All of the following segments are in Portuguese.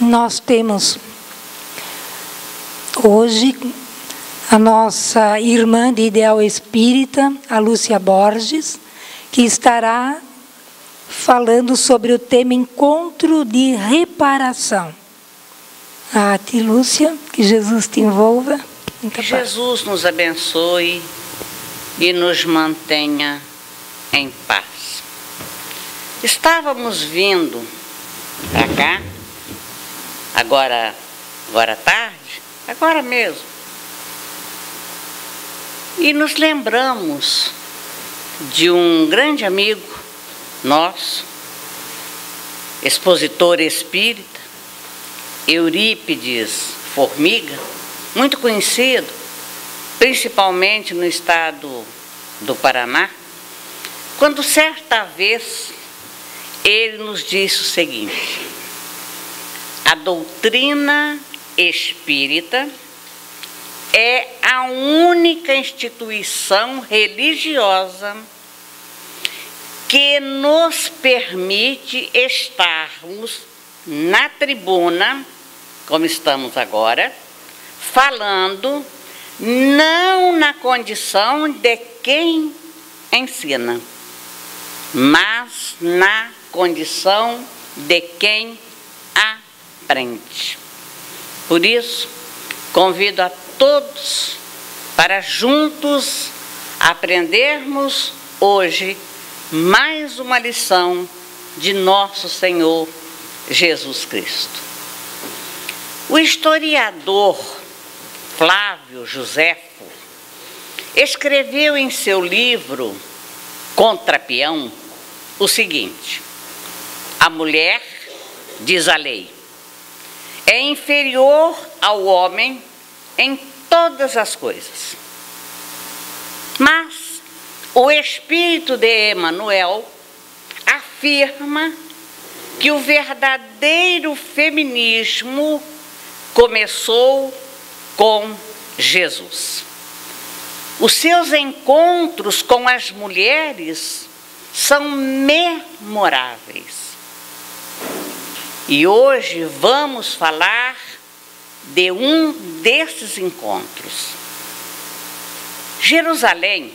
nós temos hoje a nossa irmã de Ideal Espírita, a Lúcia Borges, que estará falando sobre o tema Encontro de Reparação. A ti, Lúcia, que Jesus te envolva. Que Jesus nos abençoe e nos mantenha em paz. Estávamos vindo para cá, agora à tarde, agora mesmo, e nos lembramos de um grande amigo nosso, expositor espírita, Eurípides Formiga, muito conhecido, principalmente no estado do Paraná, quando certa vez ele nos disse o seguinte: a doutrina espírita é a única instituição religiosa que nos permite estarmos na tribuna, como estamos agora, falando não na condição de quem ensina, mas na condição de quem aprende. Por isso, convido a todos para juntos aprendermos hoje mais uma lição de nosso Senhor Jesus Cristo. O historiador Flávio Joséfo escreveu em seu livro Contrapeão o seguinte: a mulher, diz a lei, é inferior ao homem em todas as coisas. Mas o Espírito de Emmanuel afirma que o verdadeiro feminismo começou com Jesus. Os seus encontros com as mulheres são memoráveis. E hoje vamos falar de um desses encontros. Jerusalém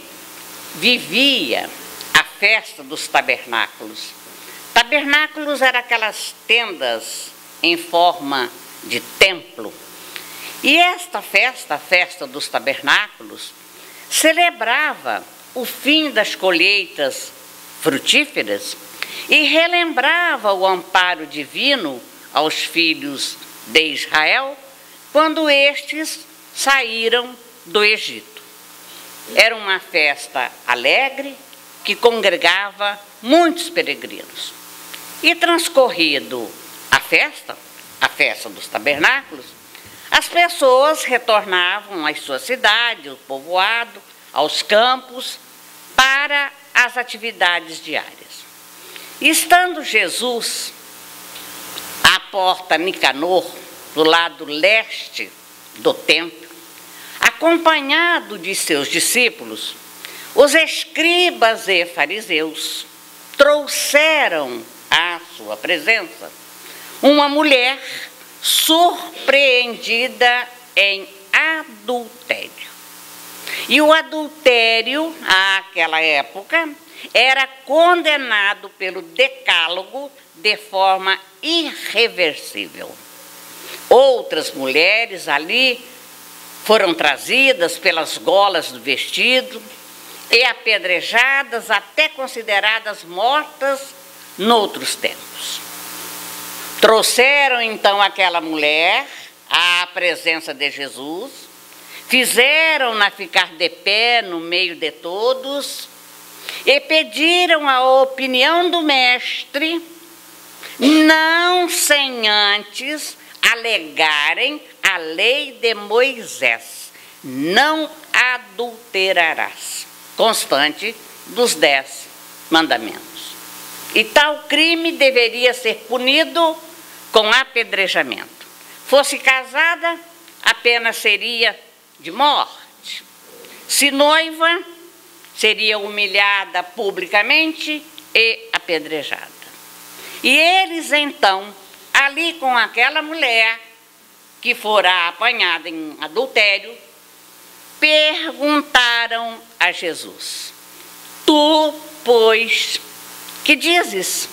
vivia a festa dos tabernáculos. Tabernáculos eram aquelas tendas em forma de templo. E esta festa, a festa dos tabernáculos, celebrava o fim das colheitas frutíferas e relembrava o amparo divino aos filhos de Israel quando estes saíram do Egito. Era uma festa alegre que congregava muitos peregrinos. E transcorrido a festa dos tabernáculos, as pessoas retornavam às suas cidades, ao povoado, aos campos, para as atividades diárias. Estando Jesus à porta Nicanor, do lado leste do templo, acompanhado de seus discípulos, os escribas e fariseus trouxeram à sua presença uma mulher surpreendida em adultério. E o adultério, àquela época, era condenado pelo Decálogo de forma irreversível. Outras mulheres ali foram trazidas pelas golas do vestido e apedrejadas até consideradas mortas noutros tempos. Trouxeram então aquela mulher à presença de Jesus, fizeram-na ficar de pé no meio de todos e pediram a opinião do mestre, não sem antes alegarem a lei de Moisés: não adulterarás, constante dos 10 mandamentos. E tal crime deveria ser punido com apedrejamento. Fosse casada, a pena seria de morte. Se noiva, seria humilhada publicamente e apedrejada. E eles então ali com aquela mulher que fora apanhada em adultério, perguntaram a Jesus: tu, pois, que dizes?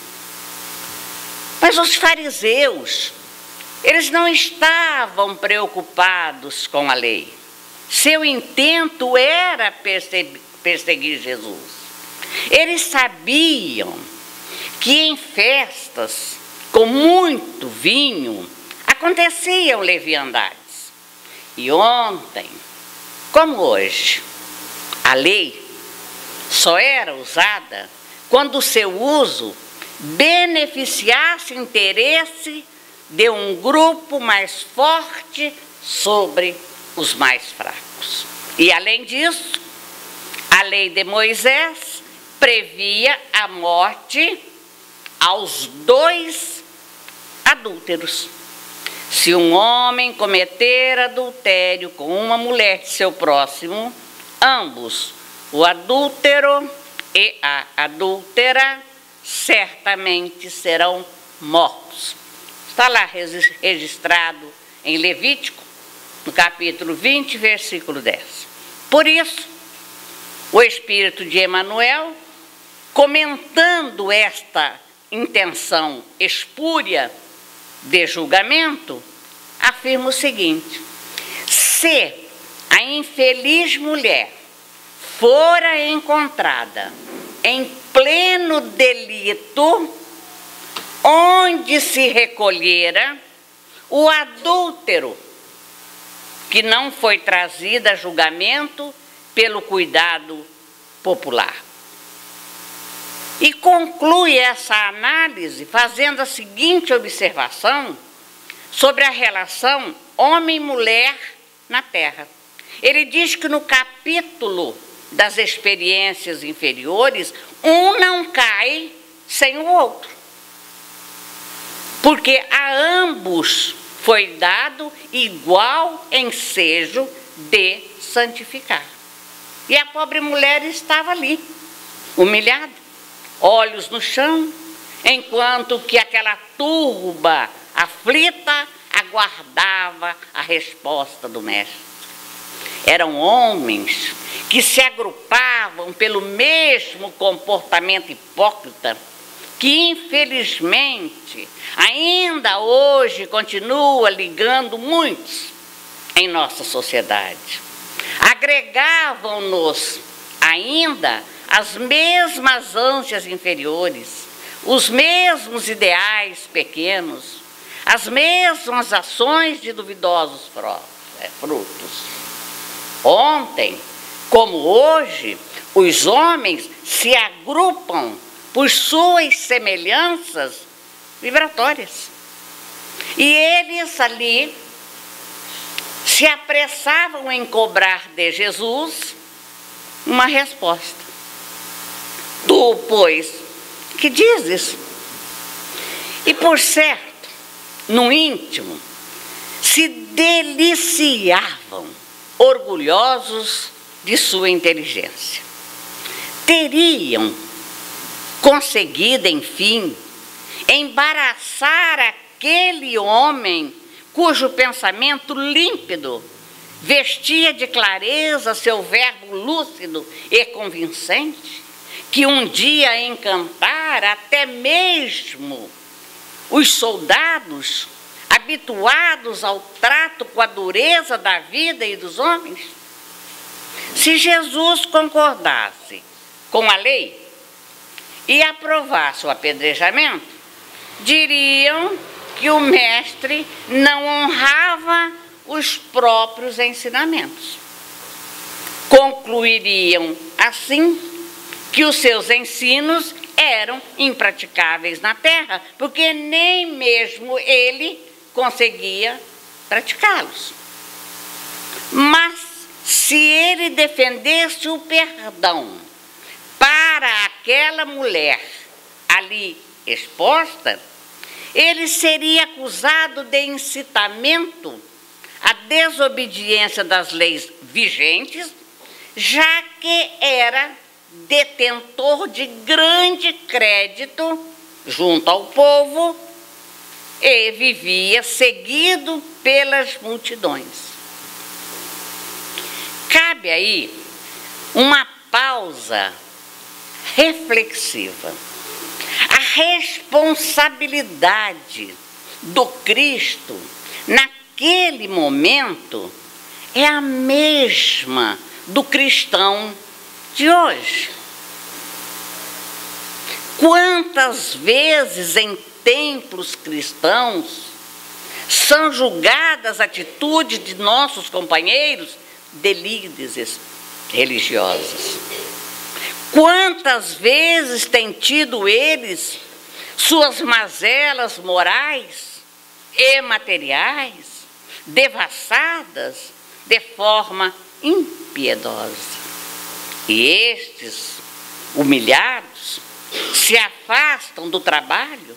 Mas os fariseus, eles não estavam preocupados com a lei. Seu intento era perseguir Jesus. Eles sabiam que em festas com muito vinho aconteciam leviandades. E ontem, como hoje, a lei só era usada quando o seu uso beneficiasse o interesse de um grupo mais forte sobre os mais fracos. E além disso, a lei de Moisés previa a morte aos 2 adúlteros. Se um homem cometer adultério com uma mulher de seu próximo, ambos, o adúltero e a adúltera, certamente serão mortos. Está lá registrado em Levítico, no capítulo 20, versículo 10. Por isso, o Espírito de Emmanuel, comentando esta intenção espúria de julgamento, afirma o seguinte: se a infeliz mulher fora encontrada em pleno delito, onde se recolhera, o adúltero, que não foi trazido a julgamento pelo cuidado popular. E conclui essa análise fazendo a seguinte observação sobre a relação homem-mulher na Terra. Ele diz que no capítulo das experiências inferiores, um não cai sem o outro, porque a ambos foi dado igual ensejo de santificar. E a pobre mulher estava ali, humilhada, olhos no chão, enquanto que aquela turba aflita aguardava a resposta do mestre. Eram homens que se agrupavam pelo mesmo comportamento hipócrita que, infelizmente, ainda hoje continua ligando muitos em nossa sociedade. Agregavam-nos ainda as mesmas ânsias inferiores, os mesmos ideais pequenos, as mesmas ações de duvidosos frutos. Ontem, como hoje, os homens se agrupam por suas semelhanças vibratórias. E eles ali se apressavam em cobrar de Jesus uma resposta. Tu, pois, que dizes? E por certo, no íntimo, se deliciavam, orgulhosos de sua inteligência. Teriam conseguido, enfim, embaraçar aquele homem cujo pensamento límpido vestia de clareza seu verbo lúcido e convincente, que um dia encantara até mesmo os soldados habituados ao trato com a dureza da vida e dos homens? Se Jesus concordasse com a lei e aprovasse o apedrejamento, diriam que o mestre não honrava os próprios ensinamentos. Concluiriam, assim, que os seus ensinos eram impraticáveis na terra, porque nem mesmo ele conseguia praticá-los. Mas se ele defendesse o perdão para aquela mulher ali exposta, ele seria acusado de incitamento à desobediência das leis vigentes, já que era detentor de grande crédito junto ao povo e vivia seguido pelas multidões. Cabe aí uma pausa reflexiva. A responsabilidade do Cristo naquele momento é a mesma do cristão de hoje. Quantas vezes em templos cristãos são julgadas atitudes de nossos companheiros de líderes religiosos? Quantas vezes têm tido eles suas mazelas morais e materiais devassadas de forma impiedosa? E estes, humilhados, se afastam do trabalho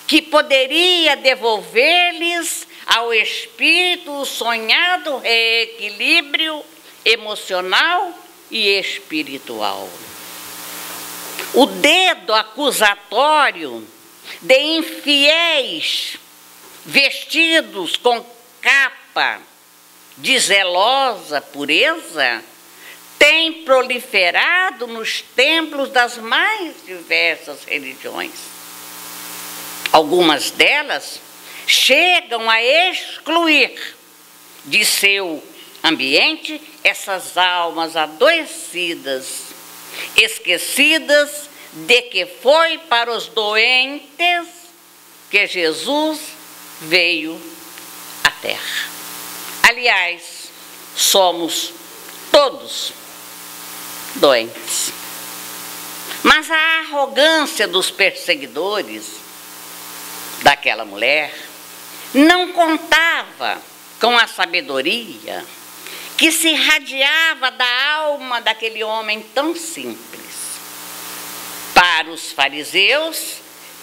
que poderia devolver-lhes ao espírito o sonhado reequilíbrio emocional e espiritual. O dedo acusatório de infiéis vestidos com capa de zelosa pureza tem proliferado nos templos das mais diversas religiões. Algumas delas chegam a excluir de seu ambiente essas almas adoecidas, esquecidas de que foi para os doentes que Jesus veio à terra. Aliás, somos todos doentes. Mas a arrogância dos perseguidores daquela mulher não contava com a sabedoria que se irradiava da alma daquele homem tão simples. Para os fariseus,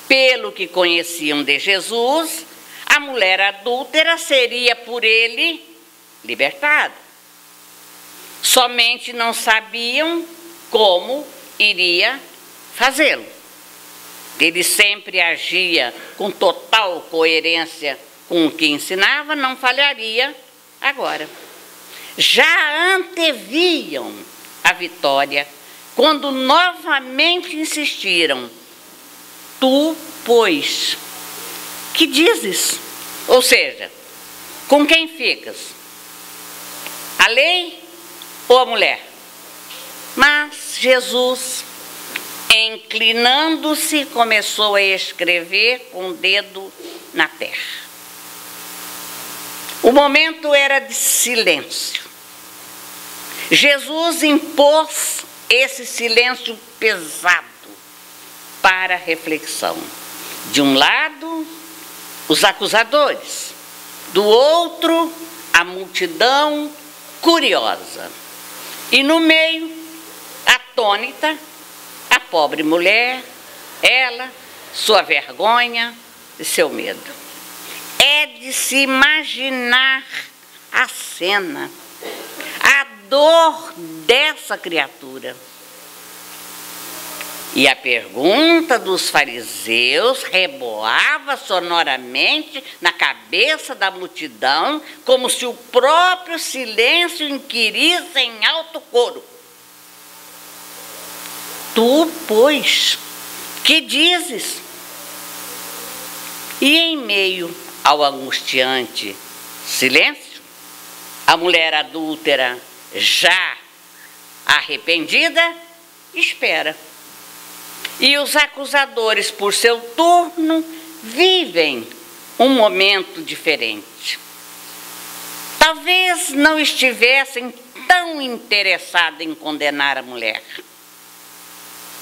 pelo que conheciam de Jesus, a mulher adúltera seria por ele libertada. Somente não sabiam como iria fazê-lo. Ele sempre agia com total coerência com o que ensinava, não falharia agora. Já anteviam a vitória quando novamente insistiram: tu, pois, que dizes? Ou seja, com quem ficas? A lei ou a mulher? Mas Jesus, inclinando-se, começou a escrever com o dedo na terra. O momento era de silêncio. Jesus impôs esse silêncio pesado para a reflexão. De um lado, os acusadores, do outro, a multidão curiosa. E no meio, atônita, a pobre mulher, ela, sua vergonha e seu medo. É de se imaginar a cena, a dor dessa criatura. E a pergunta dos fariseus reboava sonoramente na cabeça da multidão, como se o próprio silêncio inquirisse em alto coro: tu, pois, que dizes? E em meio ao angustiante silêncio, a mulher adúltera, já arrependida, espera. E os acusadores, por seu turno, vivem um momento diferente. Talvez não estivessem tão interessados em condenar a mulher.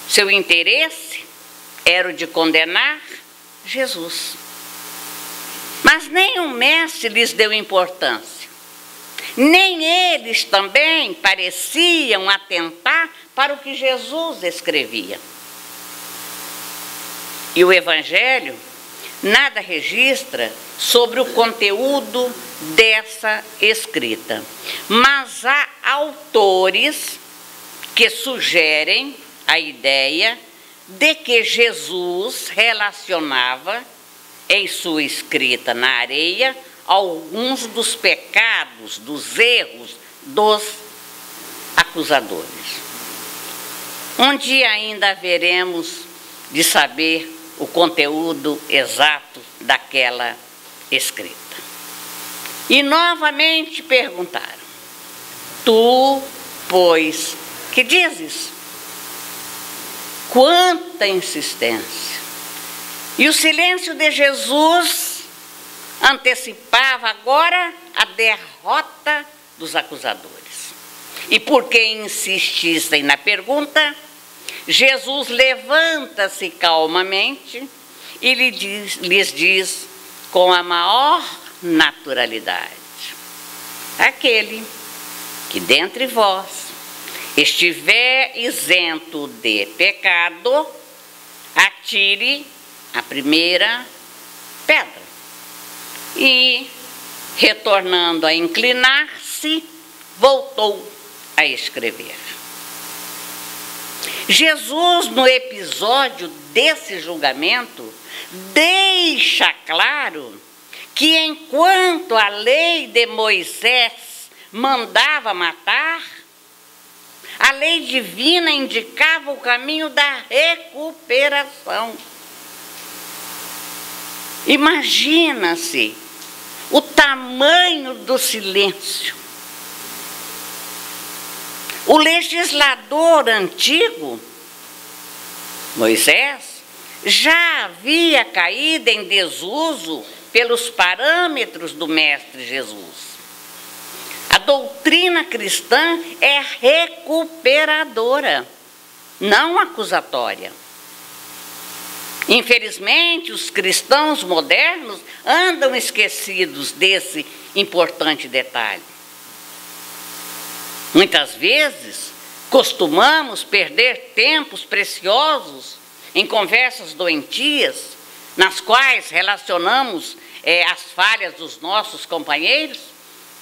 Seu interesse era o de condenar Jesus. Mas nem o mestre lhes deu importância. Nem eles também pareciam atentar para o que Jesus escrevia. E o Evangelho nada registra sobre o conteúdo dessa escrita. Mas há autores que sugerem a ideia de que Jesus relacionava em sua escrita na areia, alguns dos pecados, dos erros dos acusadores. Um dia ainda haveremos de saber o conteúdo exato daquela escrita. E novamente perguntaram: tu, pois, que dizes? Quanta insistência! E o silêncio de Jesus antecipava agora a derrota dos acusadores. E porque insistissem na pergunta, Jesus levanta-se calmamente e lhes diz com a maior naturalidade: aquele que dentre vós estiver isento de pecado, atire a primeira pedra. E, retornando a inclinar-se, voltou a escrever. Jesus, no episódio desse julgamento, deixa claro que enquanto a lei de Moisés mandava matar, a lei divina indicava o caminho da recuperação. Imagina-se o tamanho do silêncio. O legislador antigo, Moisés, já havia caído em desuso pelos parâmetros do Mestre Jesus. A doutrina cristã é recuperadora, não acusatória. Infelizmente, os cristãos modernos andam esquecidos desse importante detalhe. Muitas vezes, costumamos perder tempos preciosos em conversas doentias, nas quais relacionamos as falhas dos nossos companheiros,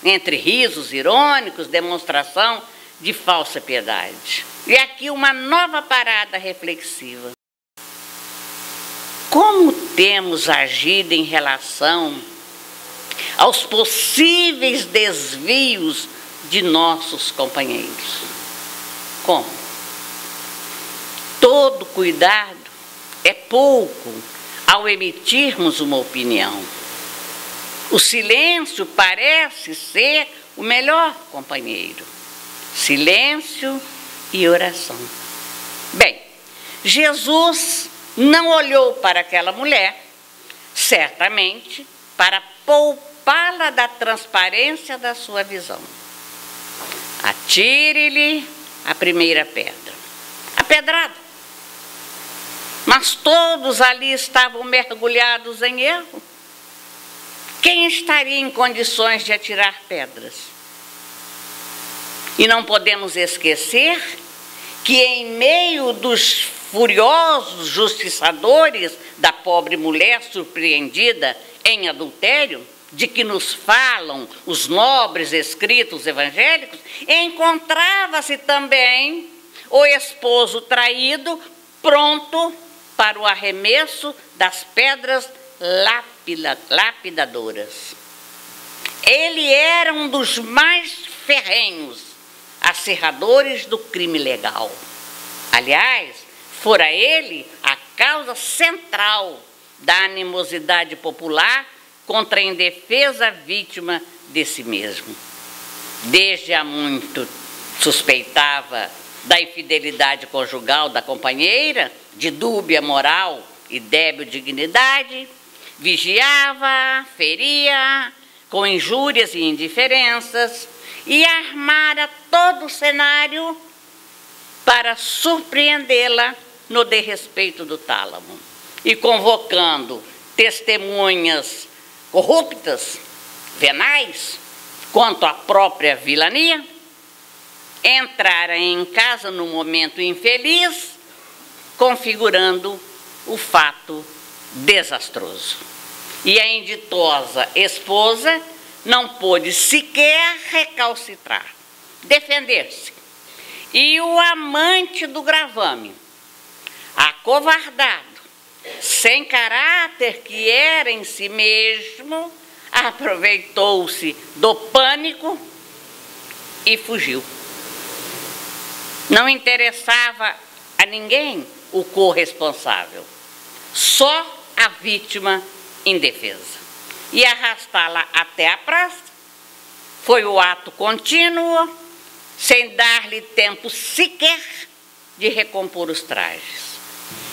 entre risos irônicos, demonstração de falsa piedade. E aqui uma nova parada reflexiva. Como temos agido em relação aos possíveis desvios de nossos companheiros? Como? Todo cuidado é pouco ao emitirmos uma opinião. O silêncio parece ser o melhor companheiro. Silêncio e oração. Bem, Jesus não olhou para aquela mulher, certamente, para poupá-la da transparência da sua visão. Atire-lhe a primeira pedra. A pedrada. Mas todos ali estavam mergulhados em erro. Quem estaria em condições de atirar pedras? E não podemos esquecer que em meio dos furiosos justiçadores da pobre mulher surpreendida em adultério, de que nos falam os nobres escritos evangélicos, encontrava-se também o esposo traído, pronto para o arremesso das pedras lapidadoras. Ele era um dos mais ferrenhos acerradores do crime legal. Aliás, fora ele a causa central da animosidade popular contra a indefesa vítima de si mesmo. Desde há muito suspeitava da infidelidade conjugal da companheira, de dúbia moral e débil dignidade, vigiava, feria, com injúrias e indiferenças, e armara todo o cenário para surpreendê-la no desrespeito do tálamo. E convocando testemunhas corruptas, venais, quanto à própria vilania, entrara em casa num momento infeliz, configurando o fato desastroso. E a inditosa esposa não pôde sequer recalcitrar, defender-se. E o amante do gravame, acovardado, sem caráter que era em si mesmo, aproveitou-se do pânico e fugiu. Não interessava a ninguém o corresponsável, só a vítima indefesa. E arrastá-la até a praça foi o ato contínuo, sem dar-lhe tempo sequer de recompor os trajes.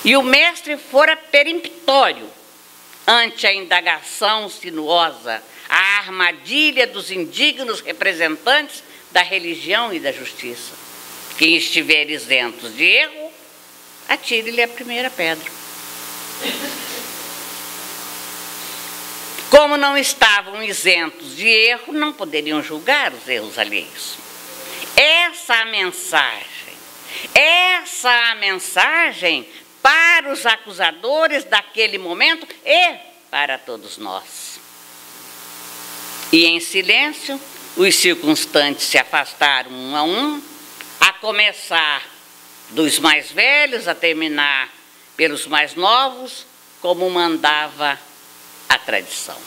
E o mestre fora peremptório ante a indagação sinuosa, a armadilha dos indignos representantes da religião e da justiça. Quem estiver isento de erro, atire-lhe a primeira pedra. Como não estavam isentos de erro, não poderiam julgar os erros alheios. Essa a mensagem para os acusadores daquele momento e para todos nós. E em silêncio, os circunstantes se afastaram um a um, a começar dos mais velhos a terminar pelos mais novos, como mandava a tradição.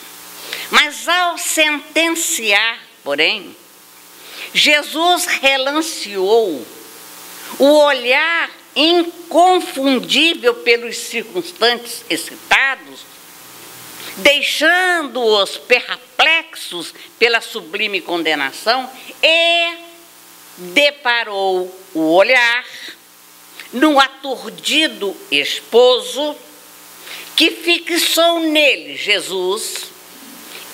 Mas ao sentenciar, porém, Jesus relanceou o olhar inconfundível pelos circunstantes excitados, deixando-os perplexos pela sublime condenação, e deparou o olhar no aturdido esposo, que fixou nele, Jesus,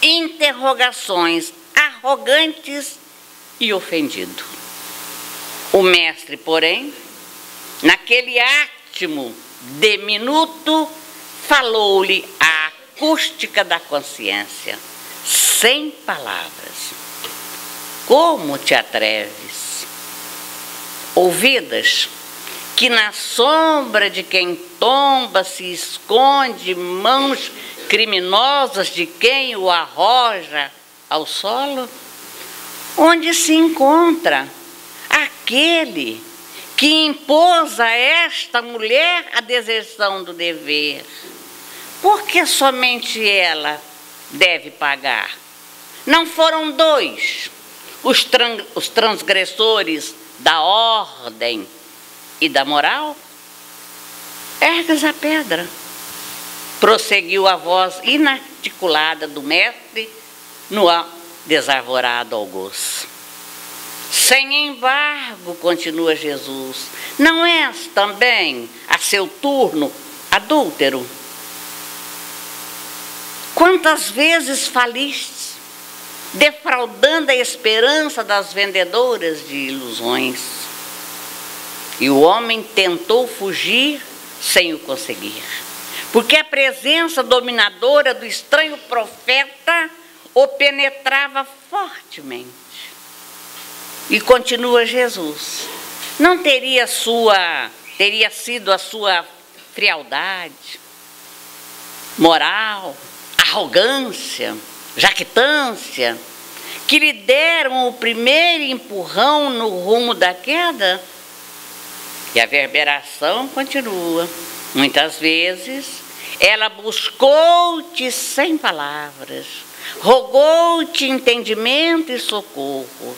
interrogações arrogantes e ofendido. O mestre, porém, naquele átimo de minuto, falou-lhe a acústica da consciência, sem palavras. Como te atreves? Ouvidas, que na sombra de quem tomba se esconde mãos criminosas de quem o arroja ao solo? Onde se encontra aquele que impôs a esta mulher a deserção do dever? Porque somente ela deve pagar? Não foram dois os transgressores da ordem e da moral? Ergues a pedra, prosseguiu a voz inarticulada do mestre no desarvorado algoz. Sem embargo, continua Jesus, não és também, a seu turno, adúltero? Quantas vezes faliste, defraudando a esperança das vendedoras de ilusões? E o homem tentou fugir sem o conseguir, porque a presença dominadora do estranho profeta o penetrava fortemente. E continua Jesus, não teria sido a sua frialdade, moral, arrogância, jactância, que lhe deram o primeiro empurrão no rumo da queda? E a verberação continua. Muitas vezes ela buscou-te sem palavras, rogou-te entendimento e socorro,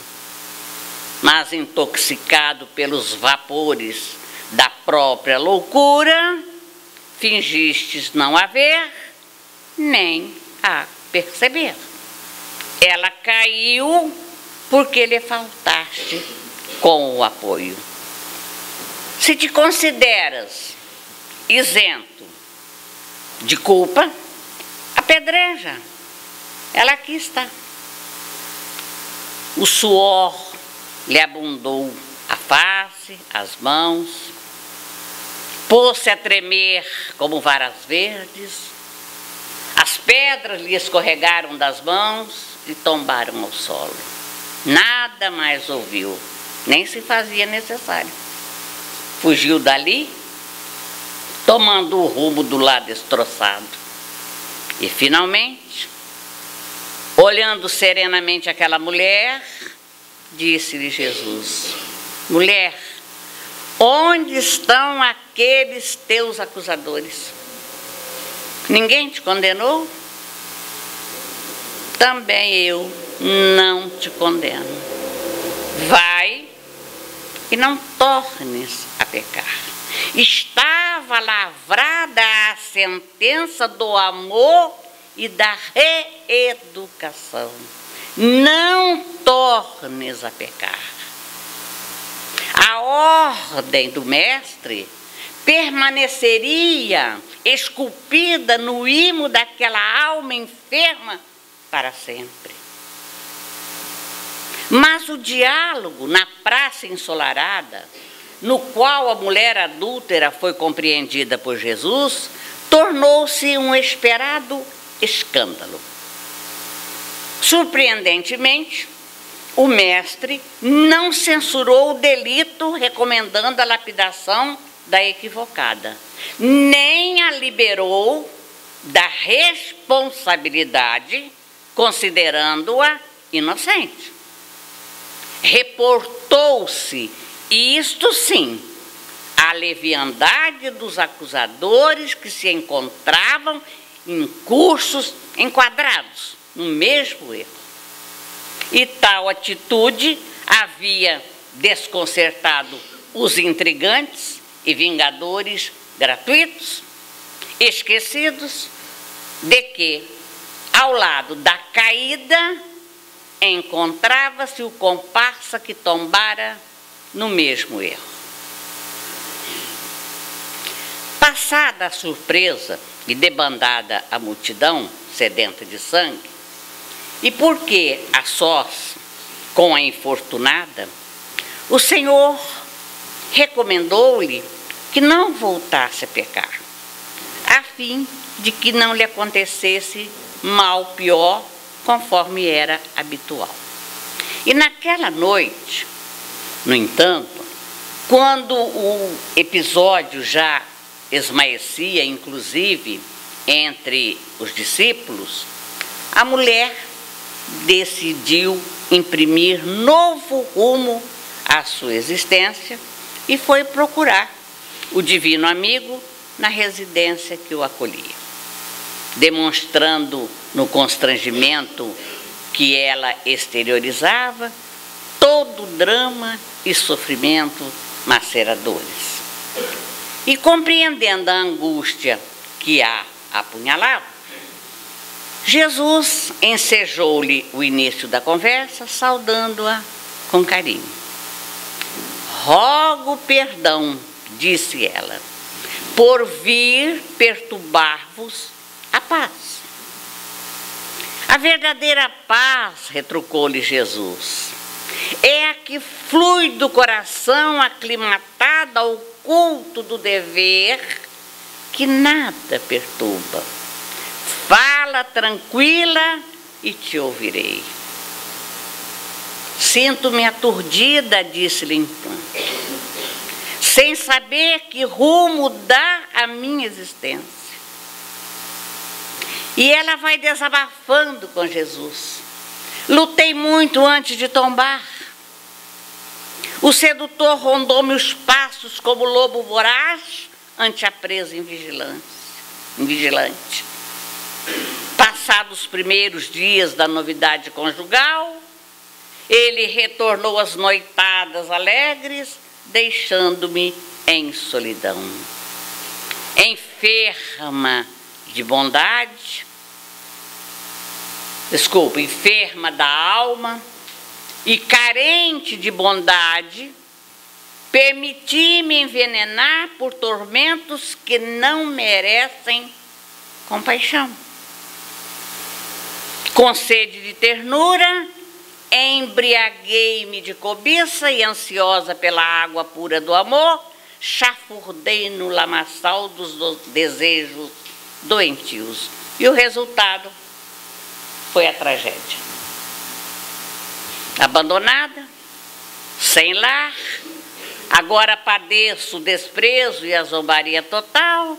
mas intoxicado pelos vapores da própria loucura, fingistes não a ver, nem a perceber. Ela caiu porque lhe faltaste com o apoio. Se te consideras isento de culpa, apedreja. Ela aqui está. O suor lhe abundou a face, as mãos, pôs-se a tremer como varas verdes, as pedras lhe escorregaram das mãos e tombaram ao solo. Nada mais ouviu, nem se fazia necessário. Fugiu dali, tomando o rumo do lado destroçado. E finalmente, olhando serenamente aquela mulher, disse-lhe Jesus: mulher, onde estão aqueles teus acusadores? Ninguém te condenou? Também eu não te condeno. Vai e não tornes a pecar. Estava lavrada a sentença do amor e da reeducação. Não tornes a pecar. A ordem do mestre permaneceria esculpida no imo daquela alma enferma para sempre. Mas o diálogo na praça ensolarada, no qual a mulher adúltera foi compreendida por Jesus, tornou-se um esperado escândalo. Surpreendentemente, o mestre não censurou o delito recomendando a lapidação da equivocada, nem a liberou da responsabilidade, considerando-a inocente. Reportou-se, isto sim, a leviandade dos acusadores que se encontravam em cursos enquadrados no mesmo erro. E tal atitude havia desconcertado os intrigantes e vingadores gratuitos, esquecidos de que, ao lado da caída, encontrava-se o comparsa que tombara no mesmo erro. Passada a surpresa e debandada a multidão sedenta de sangue, e porque a sós com a infortunada, o Senhor recomendou-lhe que não voltasse a pecar, a fim de que não lhe acontecesse mal pior, conforme era habitual. E naquela noite, no entanto, quando o episódio já esmaecia, inclusive, entre os discípulos, a mulher decidiu imprimir novo rumo à sua existência e foi procurar o divino amigo na residência que o acolhia, demonstrando no constrangimento que ela exteriorizava todo o drama e sofrimento maceradores. E compreendendo a angústia que a apunhalava, Jesus ensejou-lhe o início da conversa, saudando-a com carinho. Rogo perdão, disse ela, por vir perturbar-vos a paz. A verdadeira paz, retrucou-lhe Jesus, é a que flui do coração aclimatado ao culto do dever, que nada perturba. Fala tranquila e te ouvirei. Sinto-me aturdida, disse-lhe então, sem saber que rumo dar a minha existência. E ela vai desabafando com Jesus. Lutei muito antes de tombar. O sedutor rondou-me os passos como lobo voraz ante a presa invigilante. Passados os primeiros dias da novidade conjugal, ele retornou às noitadas alegres, deixando-me em solidão. Enferma da alma e carente de bondade, permiti-me envenenar por tormentos que não merecem compaixão. Com sede de ternura, embriaguei-me de cobiça e, ansiosa pela água pura do amor, chafurdei no lamaçal dos desejos doentios. E o resultado foi a tragédia. Abandonada, sem lar, agora padeço o desprezo e a zombaria total,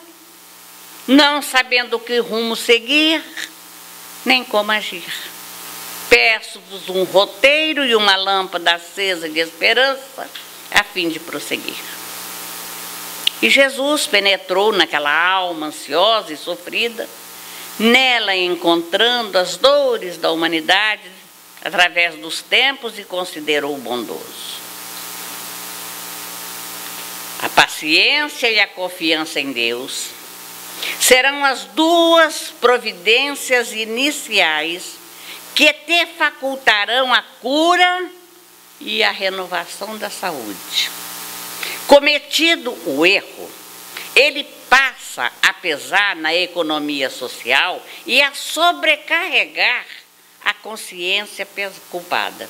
não sabendo que rumo seguir, nem como agir. Peço-vos um roteiro e uma lâmpada acesa de esperança, a fim de prosseguir. E Jesus penetrou naquela alma ansiosa e sofrida, nela encontrando as dores da humanidade através dos tempos e considerou bondoso. A paciência e a confiança em Deus serão as duas providências iniciais que te facultarão a cura e a renovação da saúde. Cometido o erro, ele passa a pesar na economia social e a sobrecarregar a consciência culpada.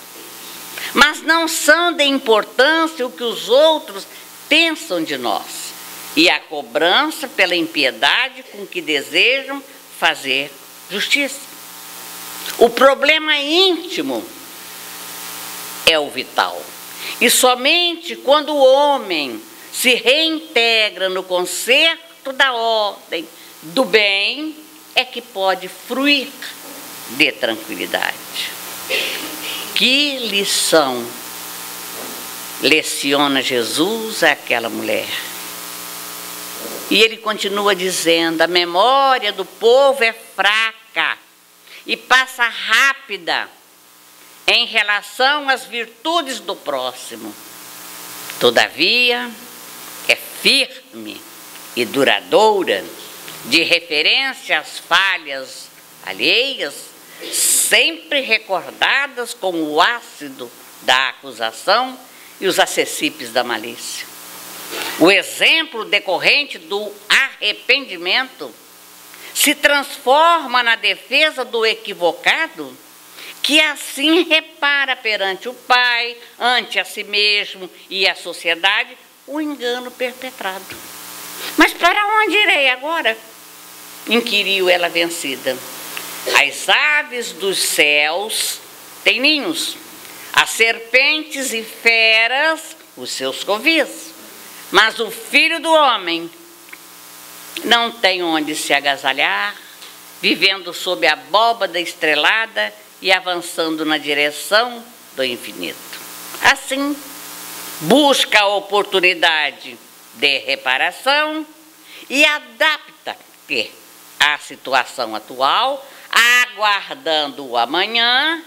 Mas não são de importância o que os outros pensam de nós e a cobrança pela impiedade com que desejam fazer justiça. O problema íntimo é o vital. E somente quando o homem se reintegra no concerto da ordem do bem é que pode fruir de tranquilidade. Que lição leciona Jesus àquela mulher? E ele continua dizendo: a memória do povo é fraca e passa rápida em relação às virtudes do próximo. Todavia, é firme e duradoura, de referência às falhas alheias, sempre recordadas com o ácido da acusação e os acessípeis da malícia. O exemplo decorrente do arrependimento se transforma na defesa do equivocado, que assim repara perante o Pai, ante a si mesmo e a sociedade, o engano perpetrado. Mas para onde irei agora? Inquiriu ela vencida. As aves dos céus têm ninhos, as serpentes e feras os seus covis, mas o Filho do Homem não tem onde se agasalhar, vivendo sob a abóbada estrelada e avançando na direção do infinito. Assim, busca a oportunidade de reparação e adapta-te à situação atual, aguardando o amanhã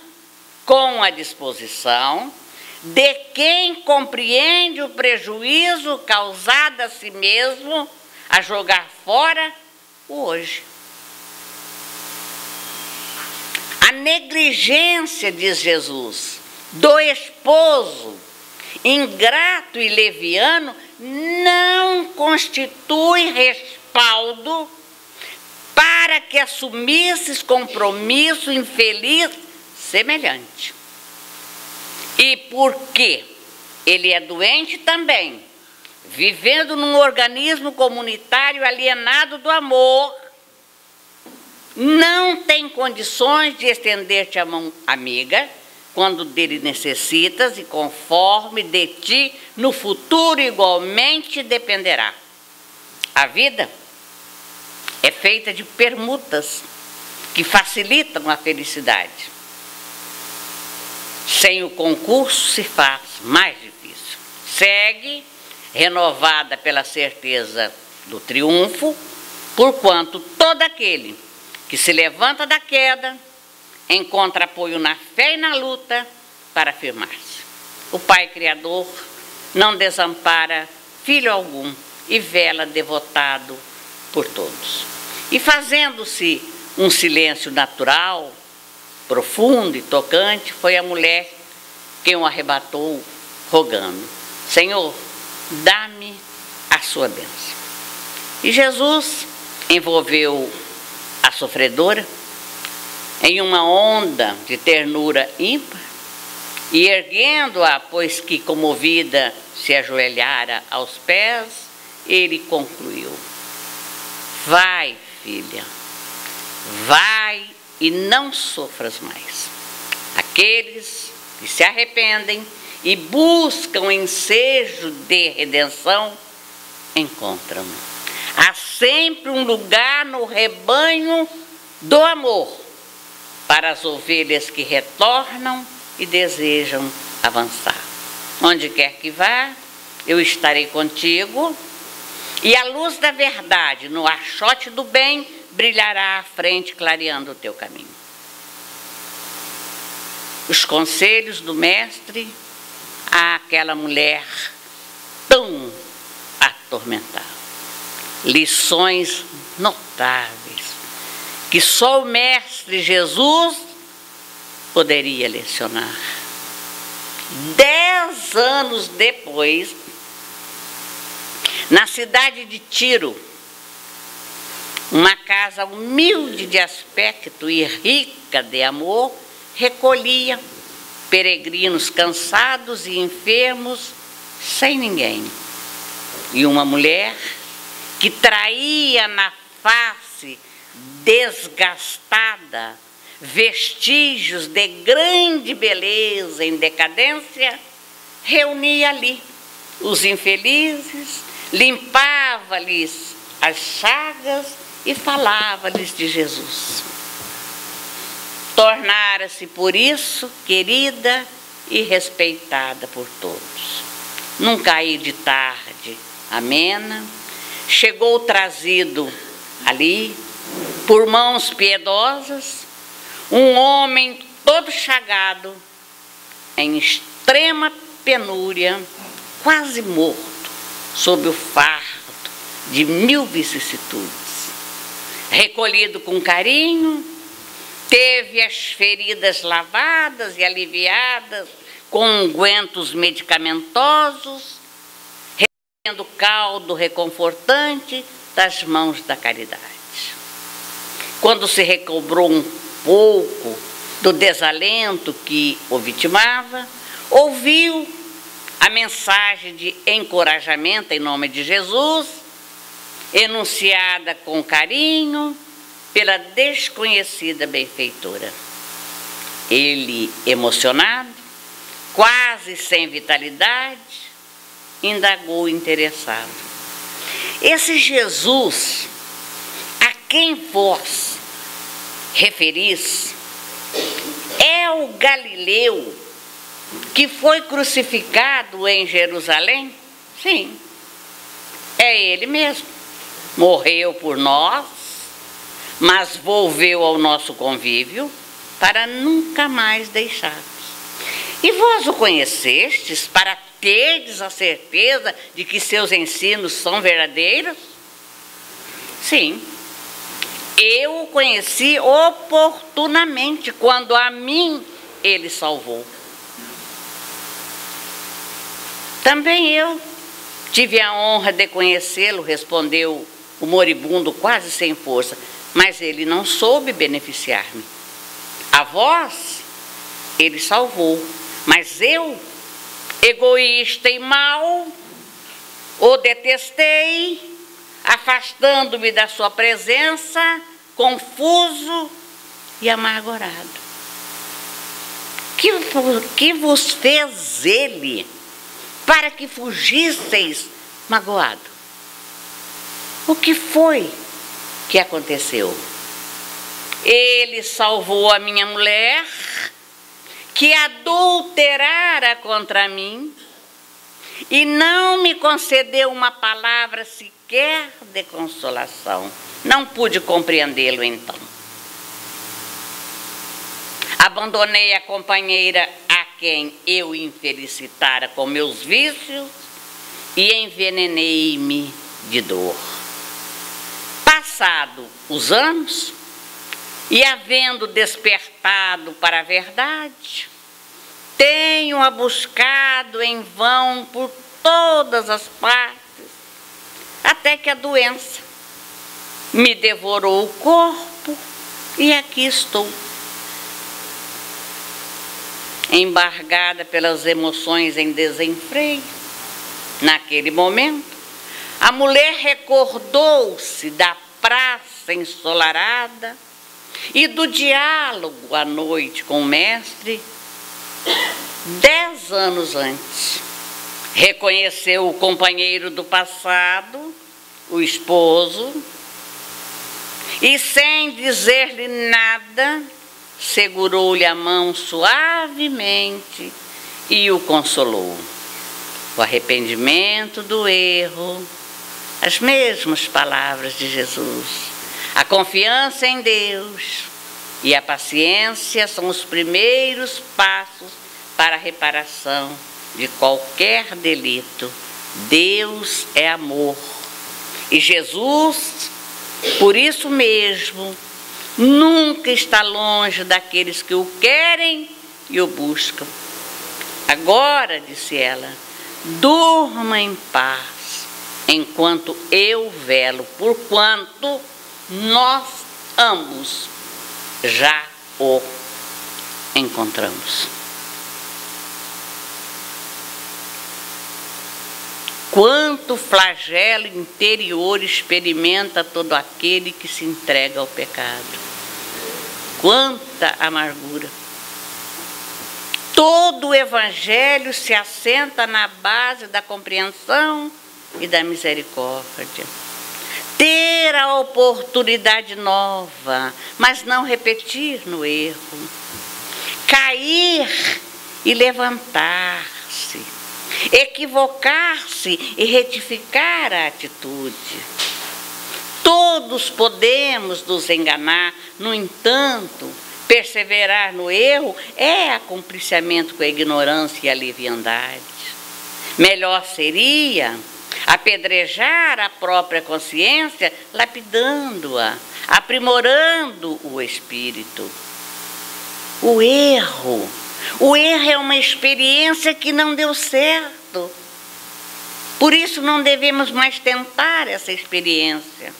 com a disposição de quem compreende o prejuízo causado a si mesmo a jogar fora o hoje. A negligência, diz Jesus, do esposo ingrato e leviano não constitui respaldo para que assumisses compromisso infeliz semelhante. E porque ele é doente também, vivendo num organismo comunitário alienado do amor, não tem condições de estender-te a mão amiga quando dele necessitas, e conforme de ti no futuro igualmente dependerá. A vida é feita de permutas que facilitam a felicidade. Sem o concurso se faz mais difícil. Segue renovada pela certeza do triunfo, porquanto todo aquele que se levanta da queda encontra apoio na fé e na luta para afirmar-se. O Pai Criador não desampara filho algum e vela devotado por todos. E fazendo-se um silêncio natural, profundo e tocante, foi a mulher quem o arrebatou, rogando: Senhor, dá-me a sua bênção. E Jesus envolveu a sofredora em uma onda de ternura ímpar e, erguendo-a, pois que comovida se ajoelhara aos pés, ele concluiu: vai, filha, vai e não sofras mais. Aqueles que se arrependem e buscam ensejo de redenção encontram. Há sempre um lugar no rebanho do amor para as ovelhas que retornam e desejam avançar. Onde quer que vá, eu estarei contigo, E a luz da verdade, no achote do bem, brilhará à frente, clareando o teu caminho. Os conselhos do mestre àquela mulher tão atormentada. Lições notáveis, que só o mestre Jesus poderia lecionar. 10 anos depois, na cidade de Tiro, uma casa humilde de aspecto e rica de amor, recolhia peregrinos cansados e enfermos, sem ninguém. E uma mulher que traía na face desgastada vestígios de grande beleza em decadência, reunia ali os infelizes, limpava-lhes as chagas e falava-lhes de Jesus. Tornara-se por isso querida e respeitada por todos. Num cair de tarde amena, chegou trazido ali, por mãos piedosas, um homem todo chagado, em extrema penúria, quase morto, sob o fardo de 1000 vicissitudes. Recolhido com carinho, teve as feridas lavadas e aliviadas com ungüentos medicamentosos, recebendo caldo reconfortante das mãos da caridade. Quando se recobrou um pouco do desalento que o vitimava, ouviu a mensagem de encorajamento em nome de Jesus, enunciada com carinho pela desconhecida benfeitora. Ele, emocionado, quase sem vitalidade, indagou interessado: esse Jesus a quem vós referis é o Galileu que foi crucificado em Jerusalém? Sim, é ele mesmo. Morreu por nós, mas volveu ao nosso convívio para nunca mais deixar-nos. E vós o conhecestes para terdes a certeza de que seus ensinos são verdadeiros? Sim, eu o conheci oportunamente quando a mim ele salvou. Também eu tive a honra de conhecê-lo, respondeu o moribundo quase sem força, mas ele não soube beneficiar-me. A vós ele salvou, mas eu, egoísta e mau, o detestei, afastando-me da sua presença, confuso e amargurado. Que vos fez ele para que fugisseis magoado? O que foi que aconteceu? Ele salvou a minha mulher, que adulterara contra mim, e não me concedeu uma palavra sequer de consolação. Não pude compreendê-lo então. Abandonei a companheira a quem eu infelicitara com meus vícios e envenenei-me de dor. Passado os anos, e havendo despertado para a verdade, tenho-a buscado em vão por todas as partes, até que a doença me devorou o corpo e aqui estou, embargada pelas emoções em desenfreio. Naquele momento, a mulher recordou-se da praça ensolarada e do diálogo à noite com o mestre 10 anos antes. Reconheceu o companheiro do passado, o esposo, e sem dizer-lhe nada, segurou-lhe a mão suavemente e o consolou. O arrependimento do erro, As mesmas palavras de Jesus. A confiança em Deus e a paciência são os primeiros passos para a reparação de qualquer delito. Deus é amor. E Jesus, por isso mesmo, nunca está longe daqueles que o querem e o buscam. Agora, disse ela, durma em paz, enquanto eu velo, porquanto nós ambos já o encontramos. Quanto flagelo interior experimenta todo aquele que se entrega ao pecado. Quanta amargura. Todo o Evangelho se assenta na base da compreensão e da misericórdia. Ter a oportunidade nova, mas não repetir no erro. Cair e levantar-se. Equivocar-se e retificar a atitude. Todos podemos nos enganar, no entanto, perseverar no erro é acompliciamento com a ignorância e a leviandade. Melhor seria apedrejar a própria consciência, lapidando-a, aprimorando o espírito. O erro é uma experiência que não deu certo. Por isso não devemos mais tentar essa experiência,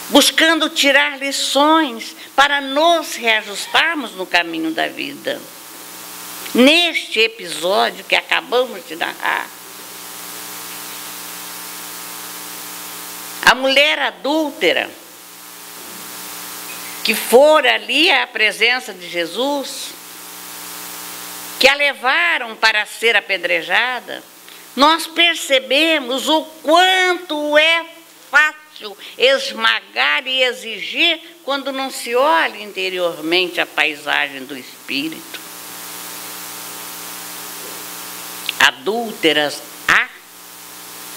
buscando tirar lições para nos reajustarmos no caminho da vida. Neste episódio que acabamos de narrar, a mulher adúltera que fora ali à presença de Jesus, que a levaram para ser apedrejada, nós percebemos o quanto é fácil esmagar e exigir quando não se olha interiormente a paisagem do espírito. Adúlteras há,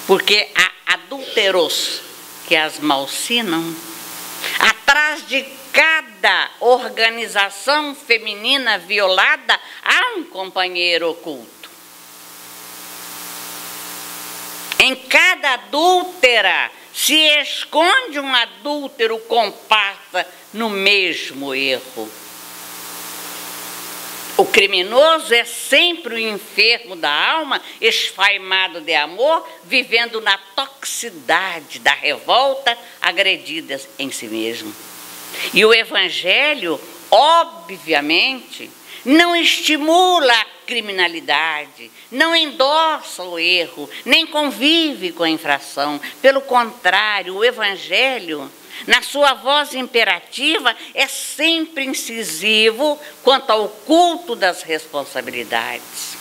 porque há adúlteros que as malsinam. Atrás de cada organização feminina violada há um companheiro oculto. Em cada adúltera se esconde um adúltero comparsa no mesmo erro. O criminoso é sempre o enfermo da alma, esfaimado de amor, vivendo na toxicidade da revolta, agredida em si mesmo. E o Evangelho, obviamente, não estimula a criminalidade, não endossa o erro, nem convive com a infração. Pelo contrário, o Evangelho, na sua voz imperativa, é sempre incisivo quanto ao culto das responsabilidades.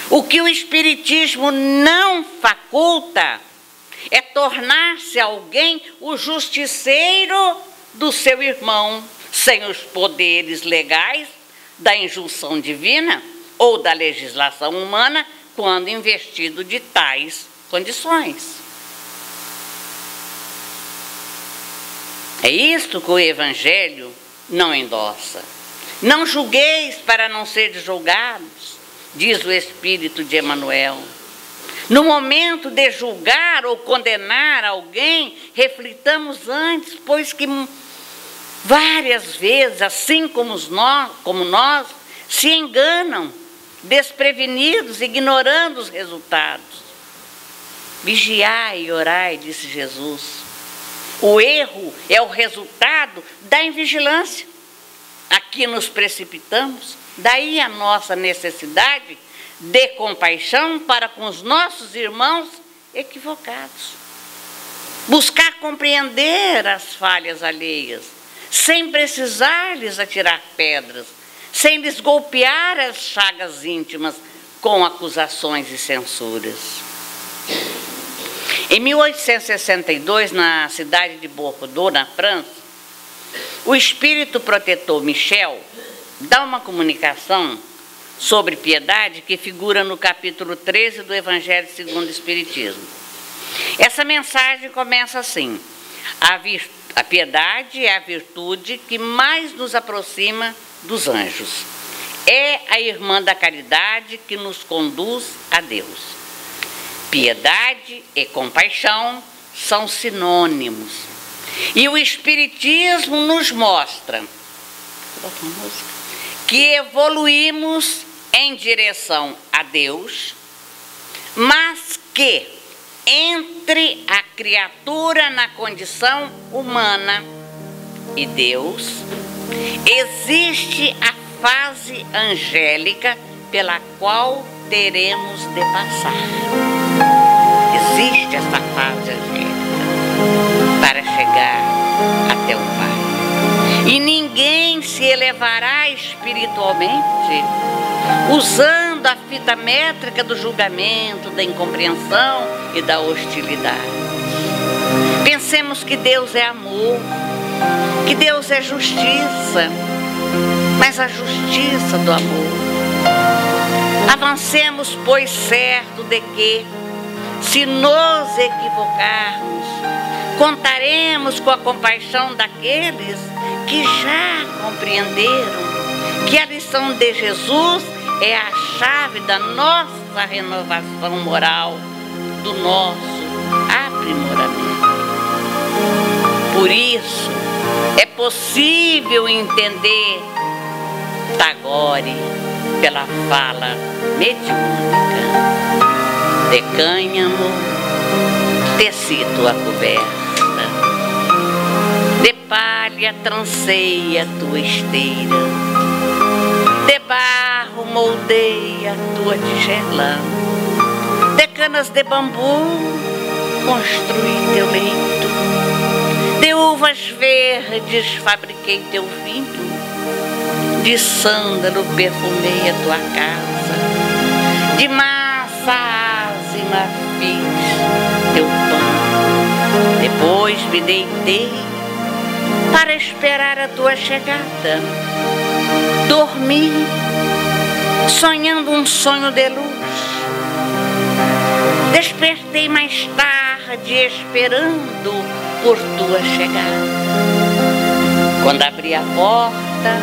O que o Espiritismo não faculta é tornar-se alguém o justiceiro do seu irmão, sem os poderes legais da injunção divina ou da legislação humana, quando investido de tais condições. É isto que o Evangelho não endossa. Não julgueis para não seres julgados, diz o Espírito de Emmanuel. No momento de julgar ou condenar alguém, reflitamos antes, pois que várias vezes, assim como nós, se enganam, desprevenidos, ignorando os resultados. Vigiai e orai, disse Jesus. O erro é o resultado da invigilância. Aqui nos precipitamos, daí a nossa necessidade de compaixão para com os nossos irmãos equivocados. Buscar compreender as falhas alheias, sem precisar lhes atirar pedras, sem lhes golpear as chagas íntimas com acusações e censuras. Em 1862, na cidade de Bordeaux, na França, o espírito protetor Michel dá uma comunicação sobre piedade que figura no capítulo 13 do Evangelho segundo o Espiritismo. Essa mensagem começa assim: a piedade é a virtude que mais nos aproxima dos anjos. É a irmã da caridade que nos conduz a Deus. Piedade e compaixão são sinônimos. E o Espiritismo nos mostra que evoluímos em direção a Deus, mas que entre a criatura na condição humana e Deus existe a fase angélica pela qual teremos de passar. Existe essa fase angélica para chegar até o Pai. E ninguém se elevará espiritualmente usando a fita métrica do julgamento, da incompreensão e da hostilidade. Pensemos que Deus é amor, que Deus é justiça, mas a justiça do amor. Avancemos, pois, certo de que, se nos equivocarmos, contaremos com a compaixão daqueles que já compreenderam que a lição de Jesus é a chave da nossa renovação moral, do nosso aprimoramento. Por isso, é possível entender Tagore pela fala mediúnica: de cânhamo tecido a coberta, de palha tranceia tua esteira, de barro moldeia tua tigela, de canas de bambu construí teu leito, de uvas verdes fabriquei teu vinho, de sândalo perfumei a tua casa, de massa ázima fiz teu pão. Depois me deitei para esperar a tua chegada. Dormi, sonhando um sonho de luz. Despertei mais tarde, esperando por tua chegada. Quando abri a porta,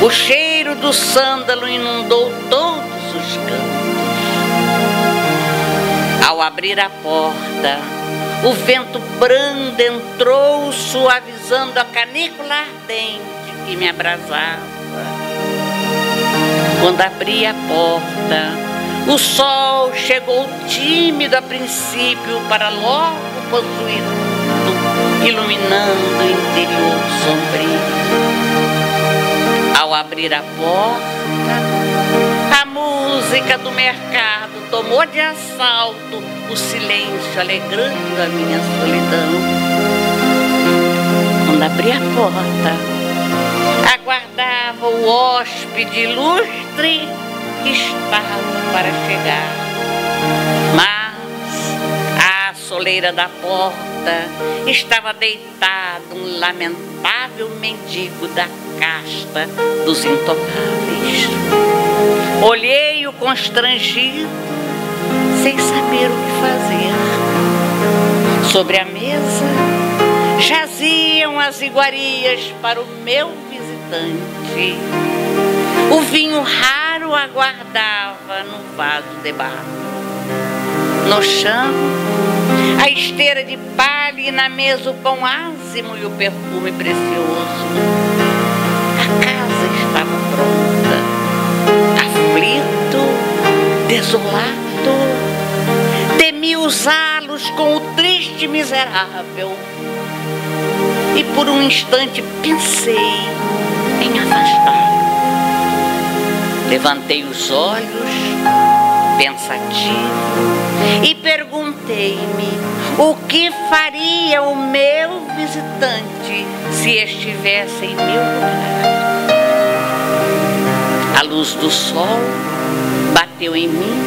o cheiro do sândalo inundou todos os cantos. Ao abrir a porta, o vento brando entrou, suavizando a canícula ardente que me abrasava. Quando abri a porta, o sol chegou tímido a princípio para logo possuir tudo, iluminando o interior sombrio. Ao abrir a porta, a música do mercado tomou de assalto o silêncio, alegrando a minha solidão. Quando abri a porta, aguardava o hóspede ilustre que estava para chegar. Mas à soleira da porta estava deitado um lamentável mendigo da casta dos intocáveis. Olhei-o constrangido, sem saber o que fazer. Sobre a mesa jaziam as iguarias para o meu visitante. O vinho raro aguardava no vaso de barro. No chão, a esteira de palha e na mesa o pão ázimo e o perfume precioso. A casa estava pronta. Aflito, desolado, temi usá-los com o triste miserável. E por um instante pensei em afastá-lo. Levantei os olhos, pensativo, e perguntei-me o que faria o meu visitante se estivesse em meu lugar. A luz do sol bateu em mim,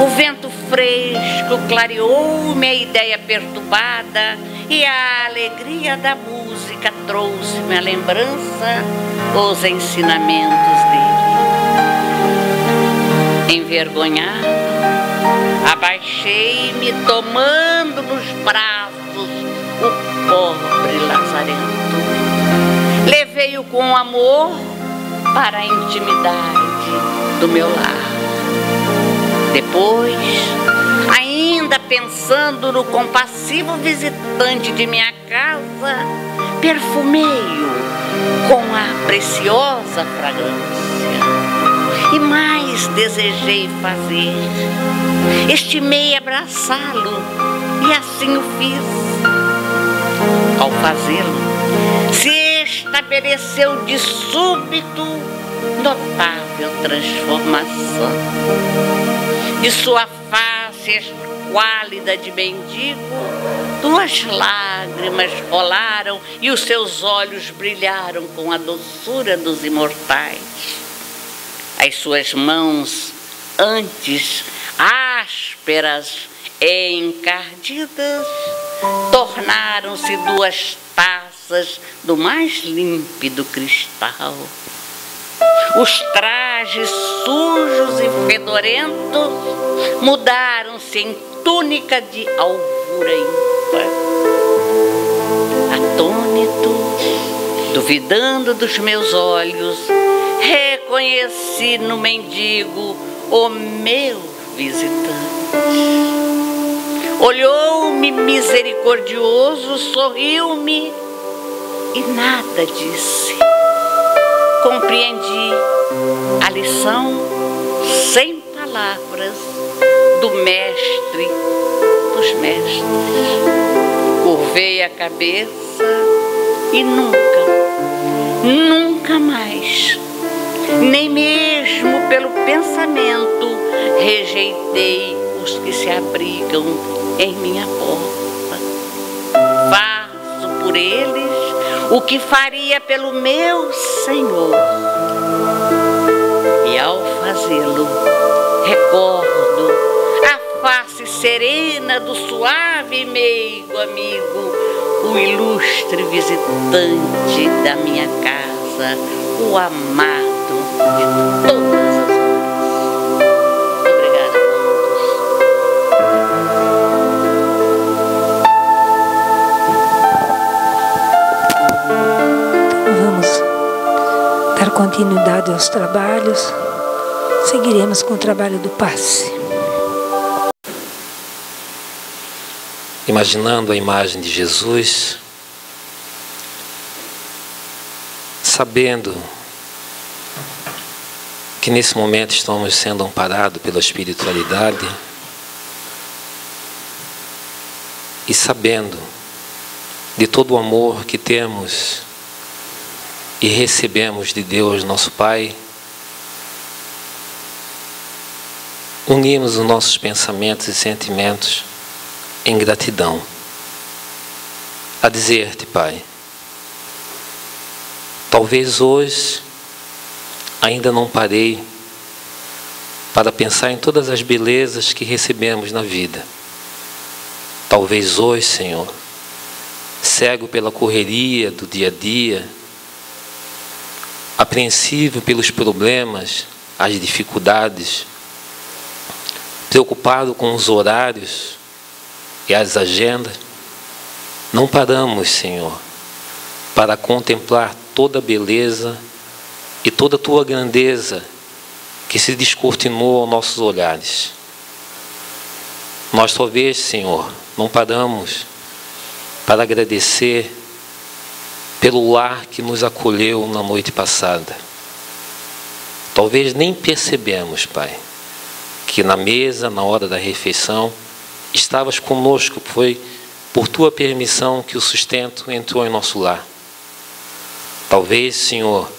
o vento fresco clareou-me a ideia perturbada e a alegria da música trouxe-me à lembrança os ensinamentos dele. Envergonhado, Abaixei-me, tomando nos braços o pobre lazarento. Levei-o com amor para a intimidade do meu lar. Depois, ainda pensando no compassivo visitante de minha casa, perfumei-o com a preciosa fragrância. E mais desejei fazer. Estimei abraçá-lo e assim o fiz. Ao fazê-lo, se estabeleceu de súbito notável transformação. De sua face esquálida de mendigo, 2 lágrimas rolaram e os seus olhos brilharam com a doçura dos imortais. As suas mãos, antes ásperas e encardidas, tornaram-se 2 taças do mais límpido cristal. Os trajes sujos e fedorentos mudaram-se em túnica de alvura ímpar. Atônito, duvidando dos meus olhos, reconheci no mendigo o meu visitante. Olhou-me misericordioso, sorriu-me e nada disse. Compreendi a lição sem palavras do mestre dos mestres. Curvei a cabeça e nunca mais, nem mesmo pelo pensamento, rejeitei os que se abrigam em minha porta. Faço por eles o que faria pelo meu Senhor. E ao fazê-lo, recordo a face serena do suave e meigo amigo, o ilustre visitante da minha casa, o amado de todas as horas. Obrigada a todos. Então vamos dar continuidade aos trabalhos. Seguiremos com o trabalho do passe. Imaginando a imagem de Jesus, sabendo que nesse momento estamos sendo amparados pela espiritualidade e sabendo de todo o amor que temos e recebemos de Deus, nosso Pai, unimos os nossos pensamentos e sentimentos em gratidão, a dizer-te, Pai, talvez hoje ainda não parei para pensar em todas as belezas que recebemos na vida. Talvez hoje, Senhor, cego pela correria do dia a dia, apreensivo pelos problemas, as dificuldades, preocupado com os horários e as agendas, não paramos, Senhor, para contemplar toda a beleza e toda a Tua grandeza que se descortinou aos nossos olhares. Nós talvez, Senhor, não paramos para agradecer pelo lar que nos acolheu na noite passada. Talvez nem percebemos, Pai, que na mesa, na hora da refeição, estavas conosco, foi por Tua permissão que o sustento entrou em nosso lar. Talvez, Senhor,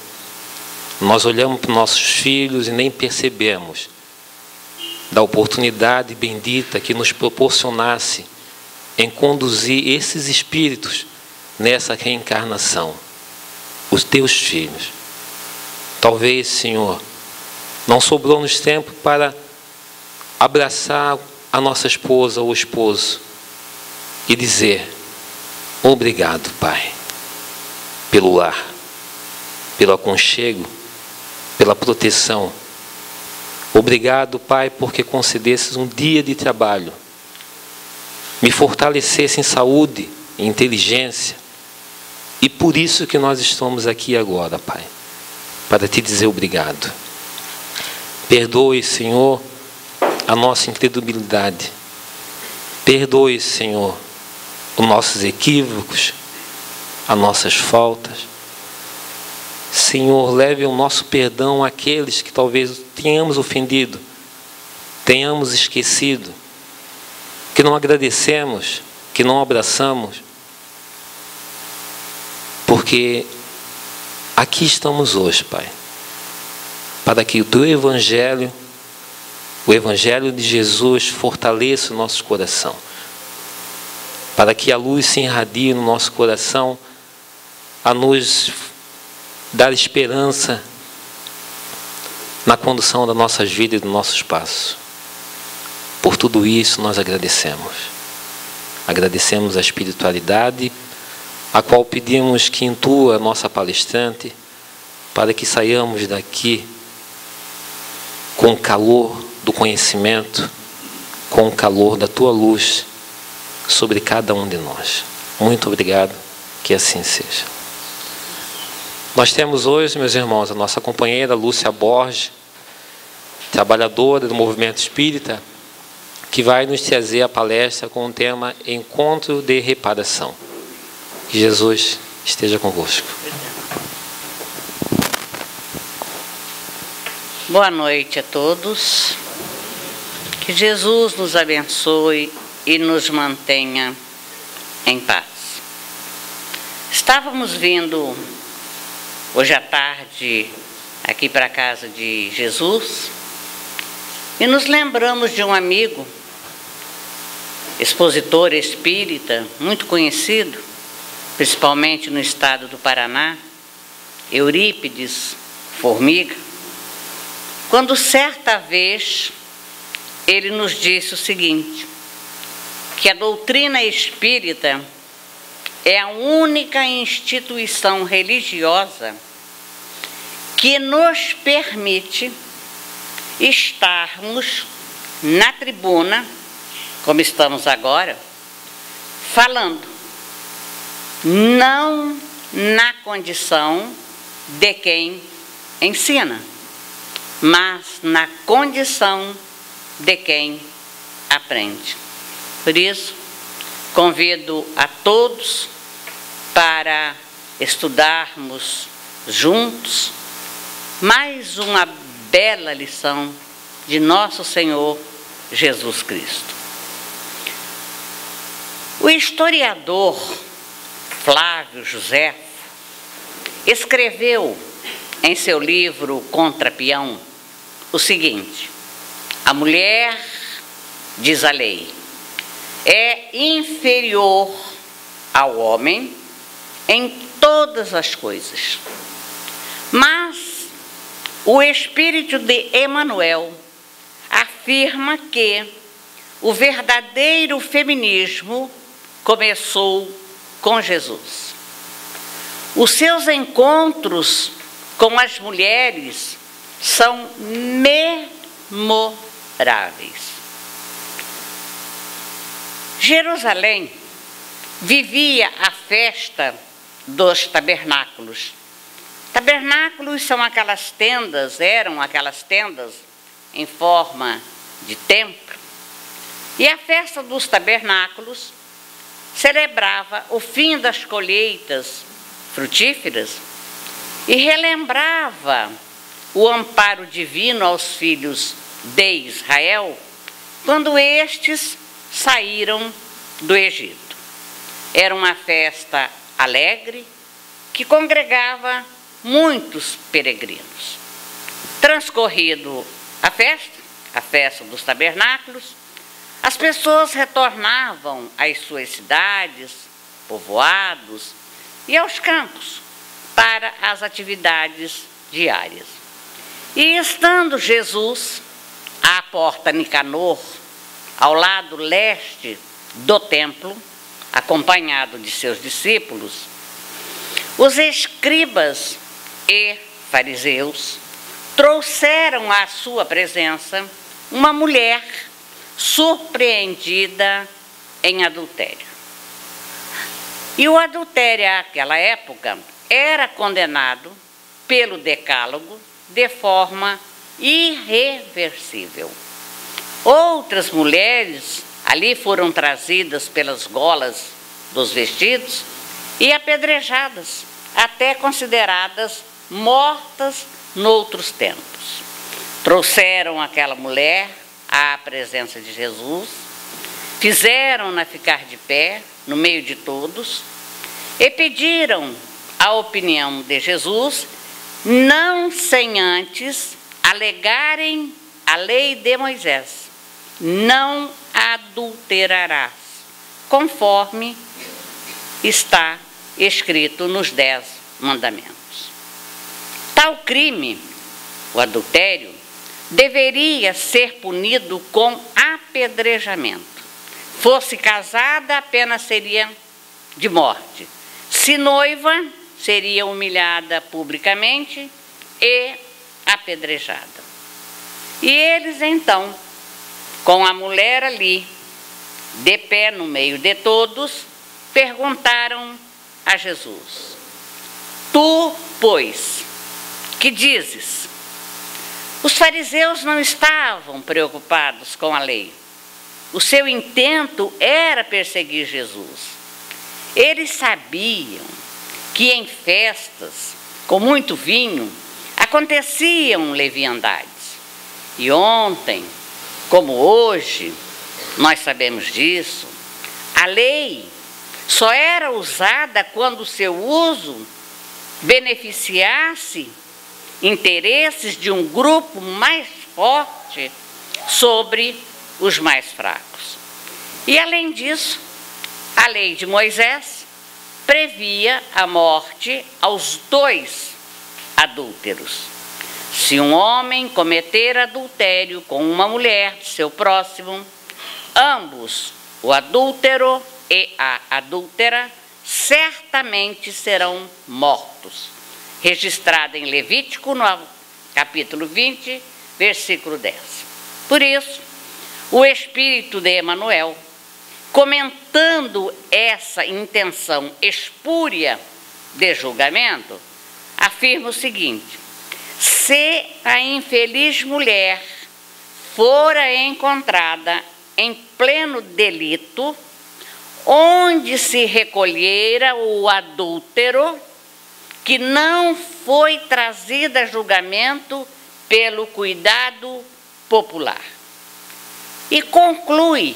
nós olhamos para nossos filhos e nem percebemos da oportunidade bendita que nos proporcionasse em conduzir esses espíritos nessa reencarnação, os Teus filhos. Talvez, Senhor, não sobrou-nos tempo para abraçar a nossa esposa ou esposo e dizer: obrigado, Pai, pelo lar, pelo aconchego, pela proteção. Obrigado, Pai, porque concedesses um dia de trabalho. Me fortalecesse em saúde, em inteligência. E por isso que nós estamos aqui agora, Pai. Para te dizer obrigado. Perdoe, Senhor, a nossa incredulidade. Perdoe, Senhor, os nossos equívocos, as nossas faltas. Senhor, leve o nosso perdão àqueles que talvez tenhamos ofendido, tenhamos esquecido, que não agradecemos, que não abraçamos, porque aqui estamos hoje, Pai, para que o Teu Evangelho, o Evangelho de Jesus, fortaleça o nosso coração, para que a luz se irradie no nosso coração, a nos dar esperança na condução das nossas vidas e dos nossos passos. Por tudo isso nós agradecemos. Agradecemos a espiritualidade, a qual pedimos que intua a nossa palestrante, para que saiamos daqui com o calor do conhecimento, com o calor da Tua luz sobre cada um de nós. Muito obrigado, que assim seja. Nós temos hoje, meus irmãos, a nossa companheira Lúcia Borges, trabalhadora do movimento espírita, que vai nos trazer a palestra com o tema Encontro de Reparação. Que Jesus esteja convosco. Boa noite a todos. Que Jesus nos abençoe e nos mantenha em paz. Estávamos vindo hoje à tarde aqui para a casa de Jesus e nos lembramos de um amigo, expositor espírita, muito conhecido, principalmente no estado do Paraná, Eurípides Formiga, quando certa vez ele nos disse o seguinte, que a doutrina espírita é a única instituição religiosa que nos permite estarmos na tribuna, como estamos agora, falando, não na condição de quem ensina, mas na condição de quem aprende. Por isso, convido a todos para estudarmos juntos mais uma bela lição de nosso Senhor Jesus Cristo. O historiador Flávio Josefo escreveu em seu livro Contra Peão o seguinte: a mulher, diz a lei, é inferior ao homem em todas as coisas. Mas o Espírito de Emmanuel afirma que o verdadeiro feminismo começou com Jesus. Os seus encontros com as mulheres são memoráveis. Jerusalém vivia a festa dos tabernáculos. Tabernáculos são aquelas tendas, eram aquelas tendas em forma de templo. E a festa dos tabernáculos celebrava o fim das colheitas frutíferas e relembrava o amparo divino aos filhos de Israel quando estes saíram do Egito. Era uma festa alegre que congregava muitos peregrinos. Transcorrido a festa dos tabernáculos, as pessoas retornavam às suas cidades, povoados e aos campos para as atividades diárias. E estando Jesus à porta Nicanor, ao lado leste do templo, acompanhado de seus discípulos, os escribas e fariseus trouxeram à sua presença uma mulher surpreendida em adultério. E o adultério, naquela época, era condenado pelo Decálogo de forma irreversível. Outras mulheres ali foram trazidas pelas golas dos vestidos e apedrejadas, até consideradas mortas noutros tempos. Trouxeram aquela mulher à presença de Jesus, fizeram-na ficar de pé no meio de todos e pediram a opinião de Jesus, não sem antes alegarem a lei de Moisés: não adulterarás, conforme está escrito nos 10 mandamentos. Tal crime, o adultério, deveria ser punido com apedrejamento. Fosse casada, a pena seria de morte. Se noiva, seria humilhada publicamente e apedrejada. E eles então, com a mulher ali, de pé no meio de todos, perguntaram a Jesus: tu, pois, que dizes? Os fariseus não estavam preocupados com a lei. O seu intento era perseguir Jesus. Eles sabiam que em festas, com muito vinho, aconteciam leviandades. E ontem, como hoje, nós sabemos disso, a lei só era usada quando o seu uso beneficiasse interesses de um grupo mais forte sobre os mais fracos. E além disso, a lei de Moisés previa a morte aos 2 adúlteros. Se um homem cometer adultério com uma mulher de seu próximo, ambos, o adúltero e a adúltera, certamente serão mortos. Registrado em Levítico, no capítulo 20, versículo 10. Por isso, o Espírito de Emmanuel, comentando essa intenção espúria de julgamento, afirma o seguinte: se a infeliz mulher fora encontrada em pleno delito, onde se recolhera o adúltero, que não foi trazida a julgamento pelo cuidado popular. E conclui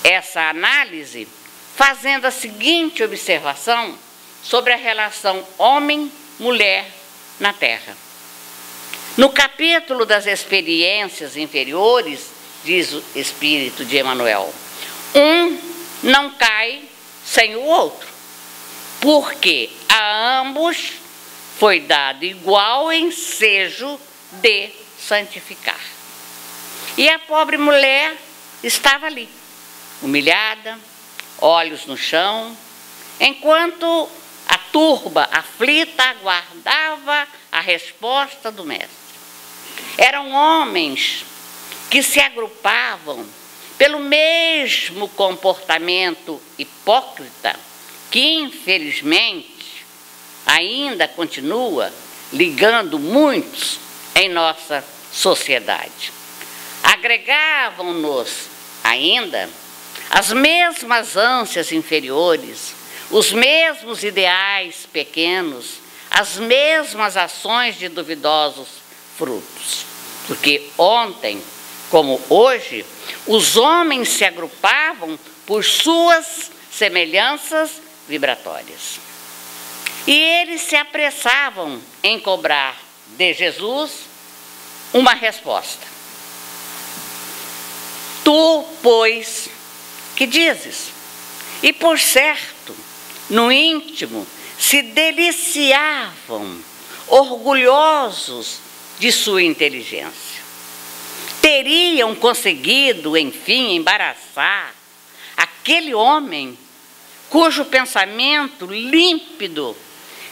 essa análise fazendo a seguinte observação sobre a relação homem-mulher na Terra. No capítulo das experiências inferiores, diz o Espírito de Emmanuel, um não cai sem o outro, porque a ambos foi dado igual ensejo de santificar. E a pobre mulher estava ali, humilhada, olhos no chão, enquanto a turba aflita aguardava a resposta do mestre. Eram homens que se agrupavam pelo mesmo comportamento hipócrita que, infelizmente, ainda continua ligando muitos em nossa sociedade. Agregavam-nos ainda as mesmas ânsias inferiores, os mesmos ideais pequenos, as mesmas ações de duvidosos frutos. Porque ontem, como hoje, os homens se agrupavam por suas semelhanças vibratórias. E eles se apressavam em cobrar de Jesus uma resposta. Tu, pois, que dizes? E por certo, no íntimo, se deliciavam, orgulhosos de sua inteligência. Teriam conseguido, enfim, embaraçar aquele homem cujo pensamento límpido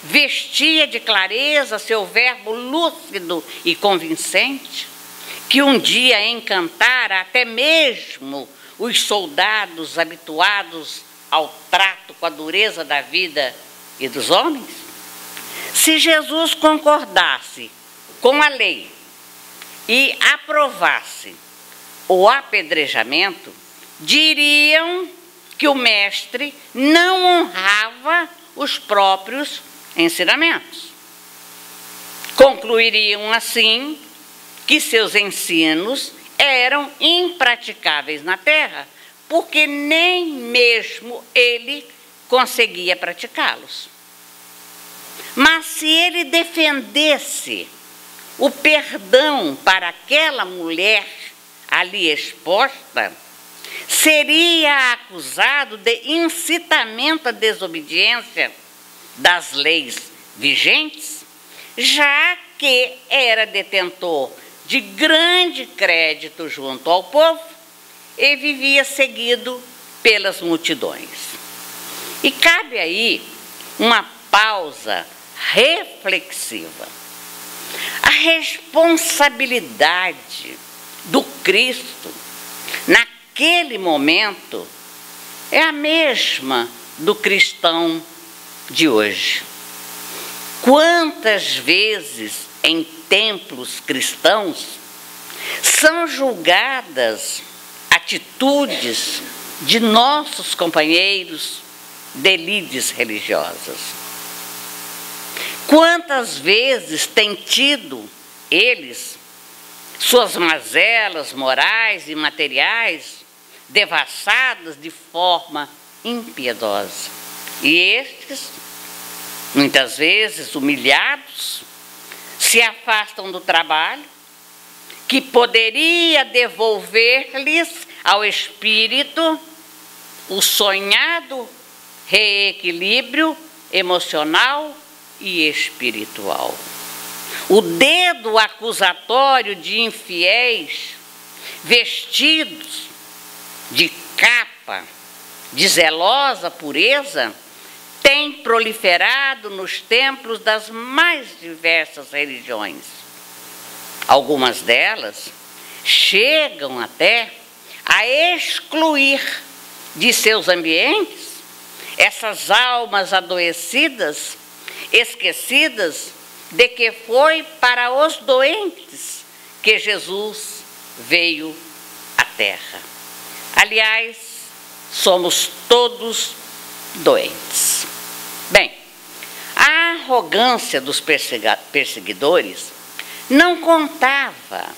vestia de clareza seu verbo lúcido e convincente, que um dia encantara até mesmo os soldados habituados ao trato com a dureza da vida e dos homens? Se Jesus concordasse com a lei e aprovasse o apedrejamento, diriam que o mestre não honrava os próprios ensinamentos. Concluiriam assim que seus ensinos eram impraticáveis na terra, porque nem mesmo ele conseguia praticá-los. Mas se ele defendesse o perdão para aquela mulher ali exposta, seria acusado de incitamento à desobediência das leis vigentes, já que era detentor de grande crédito junto ao povo e vivia seguido pelas multidões. E cabe aí uma pausa reflexiva. A responsabilidade do Cristo naquele momento é a mesma do cristão de hoje. Quantas vezes em templos cristãos são julgadas atitudes de nossos companheiros de lides religiosas? Quantas vezes têm tido eles suas mazelas morais e materiais devassadas de forma impiedosa? E estes, muitas vezes humilhados, se afastam do trabalho que poderia devolver-lhes ao espírito o sonhado reequilíbrio emocional e espiritual. O dedo acusatório de infiéis, vestidos de capa de zelosa pureza, tem proliferado nos templos das mais diversas religiões. Algumas delas chegam até a excluir de seus ambientes essas almas adoecidas, esquecidas de que foi para os doentes que Jesus veio à terra. Aliás, somos todos doentes. Bem, a arrogância dos perseguidores não contava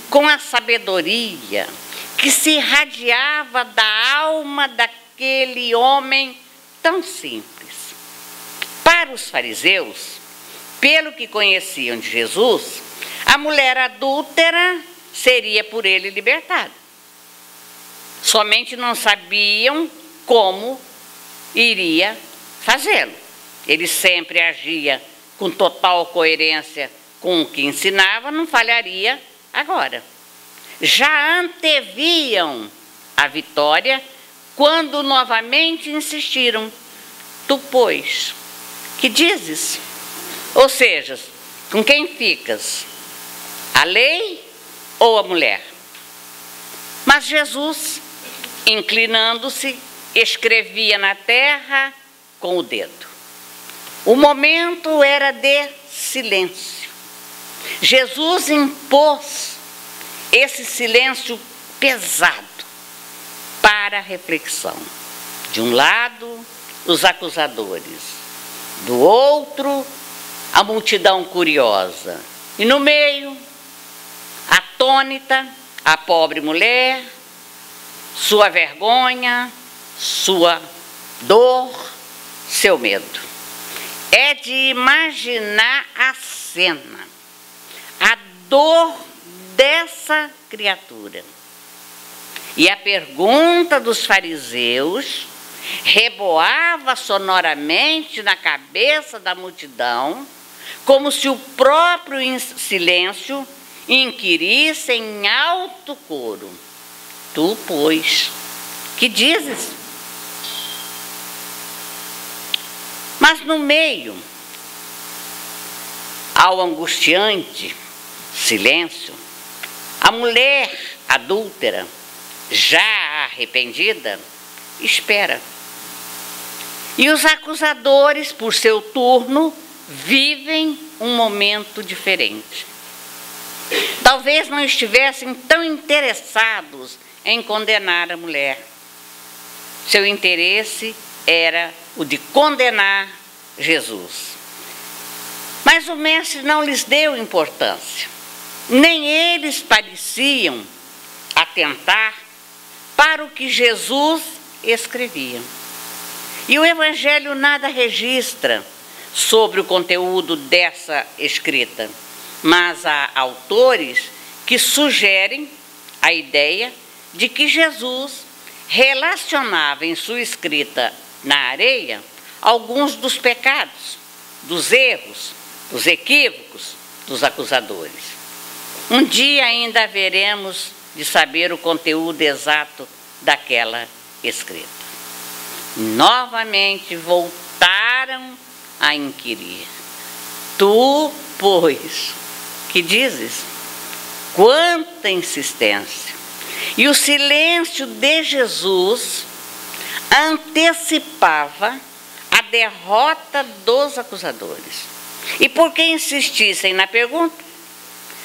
com a sabedoria que se irradiava da alma daquele homem tão simples. Para os fariseus, pelo que conheciam de Jesus, a mulher adúltera seria por ele libertada. Somente não sabiam como iria fazê-lo. Ele sempre agia com total coerência com o que ensinava, não falharia agora. Já anteviam a vitória quando novamente insistiram: tu, pois, que dizes? Ou seja, com quem ficas? A lei ou a mulher? Mas Jesus, inclinando-se, escrevia na terra com o dedo. O momento era de silêncio. Jesus impôs esse silêncio pesado para a reflexão. De um lado, os acusadores. Do outro, a multidão curiosa. E no meio, atônita, a pobre mulher, sua vergonha, sua dor, seu medo. É de imaginar a cena, a dor dessa criatura. E a pergunta dos fariseus reboava sonoramente na cabeça da multidão, como se o próprio silêncio inquirisse em alto coro: tu, pois, que dizes? Mas no meio Ao angustiante silêncio, a mulher adúltera, já arrependida, espera. E os acusadores, por seu turno, vivem um momento diferente. Talvez não estivessem tão interessados em condenar a mulher. Seu interesse era o de condenar Jesus. Mas o mestre não lhes deu importância. Nem eles pareciam atentar para o que Jesus escrevia. E o Evangelho nada registra sobre o conteúdo dessa escrita, mas há autores que sugerem a ideia de que Jesus relacionava em sua escrita na areia alguns dos pecados, dos erros, dos equívocos dos acusadores. Um dia ainda haveremos de saber o conteúdo exato daquela escrita. Novamente voltaram a inquirir. Tu, pois, que dizes? Quanta insistência! E o silêncio de Jesus antecipava a derrota dos acusadores. E por que insistissem na pergunta,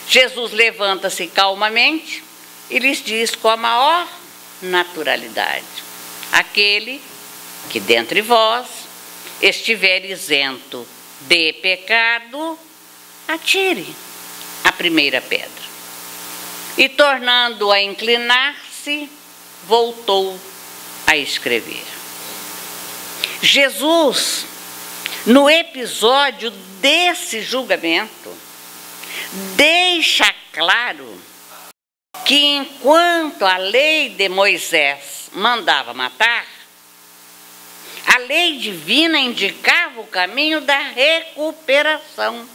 Jesus levanta-se calmamente e lhes diz com a maior naturalidade: aquele que dentre vós estiver isento de pecado, atire a primeira pedra. E tornando a inclinar-se, voltou a escrever. Jesus, no episódio desse julgamento, deixa claro que enquanto a lei de Moisés mandava matar, a lei divina indicava o caminho da recuperação.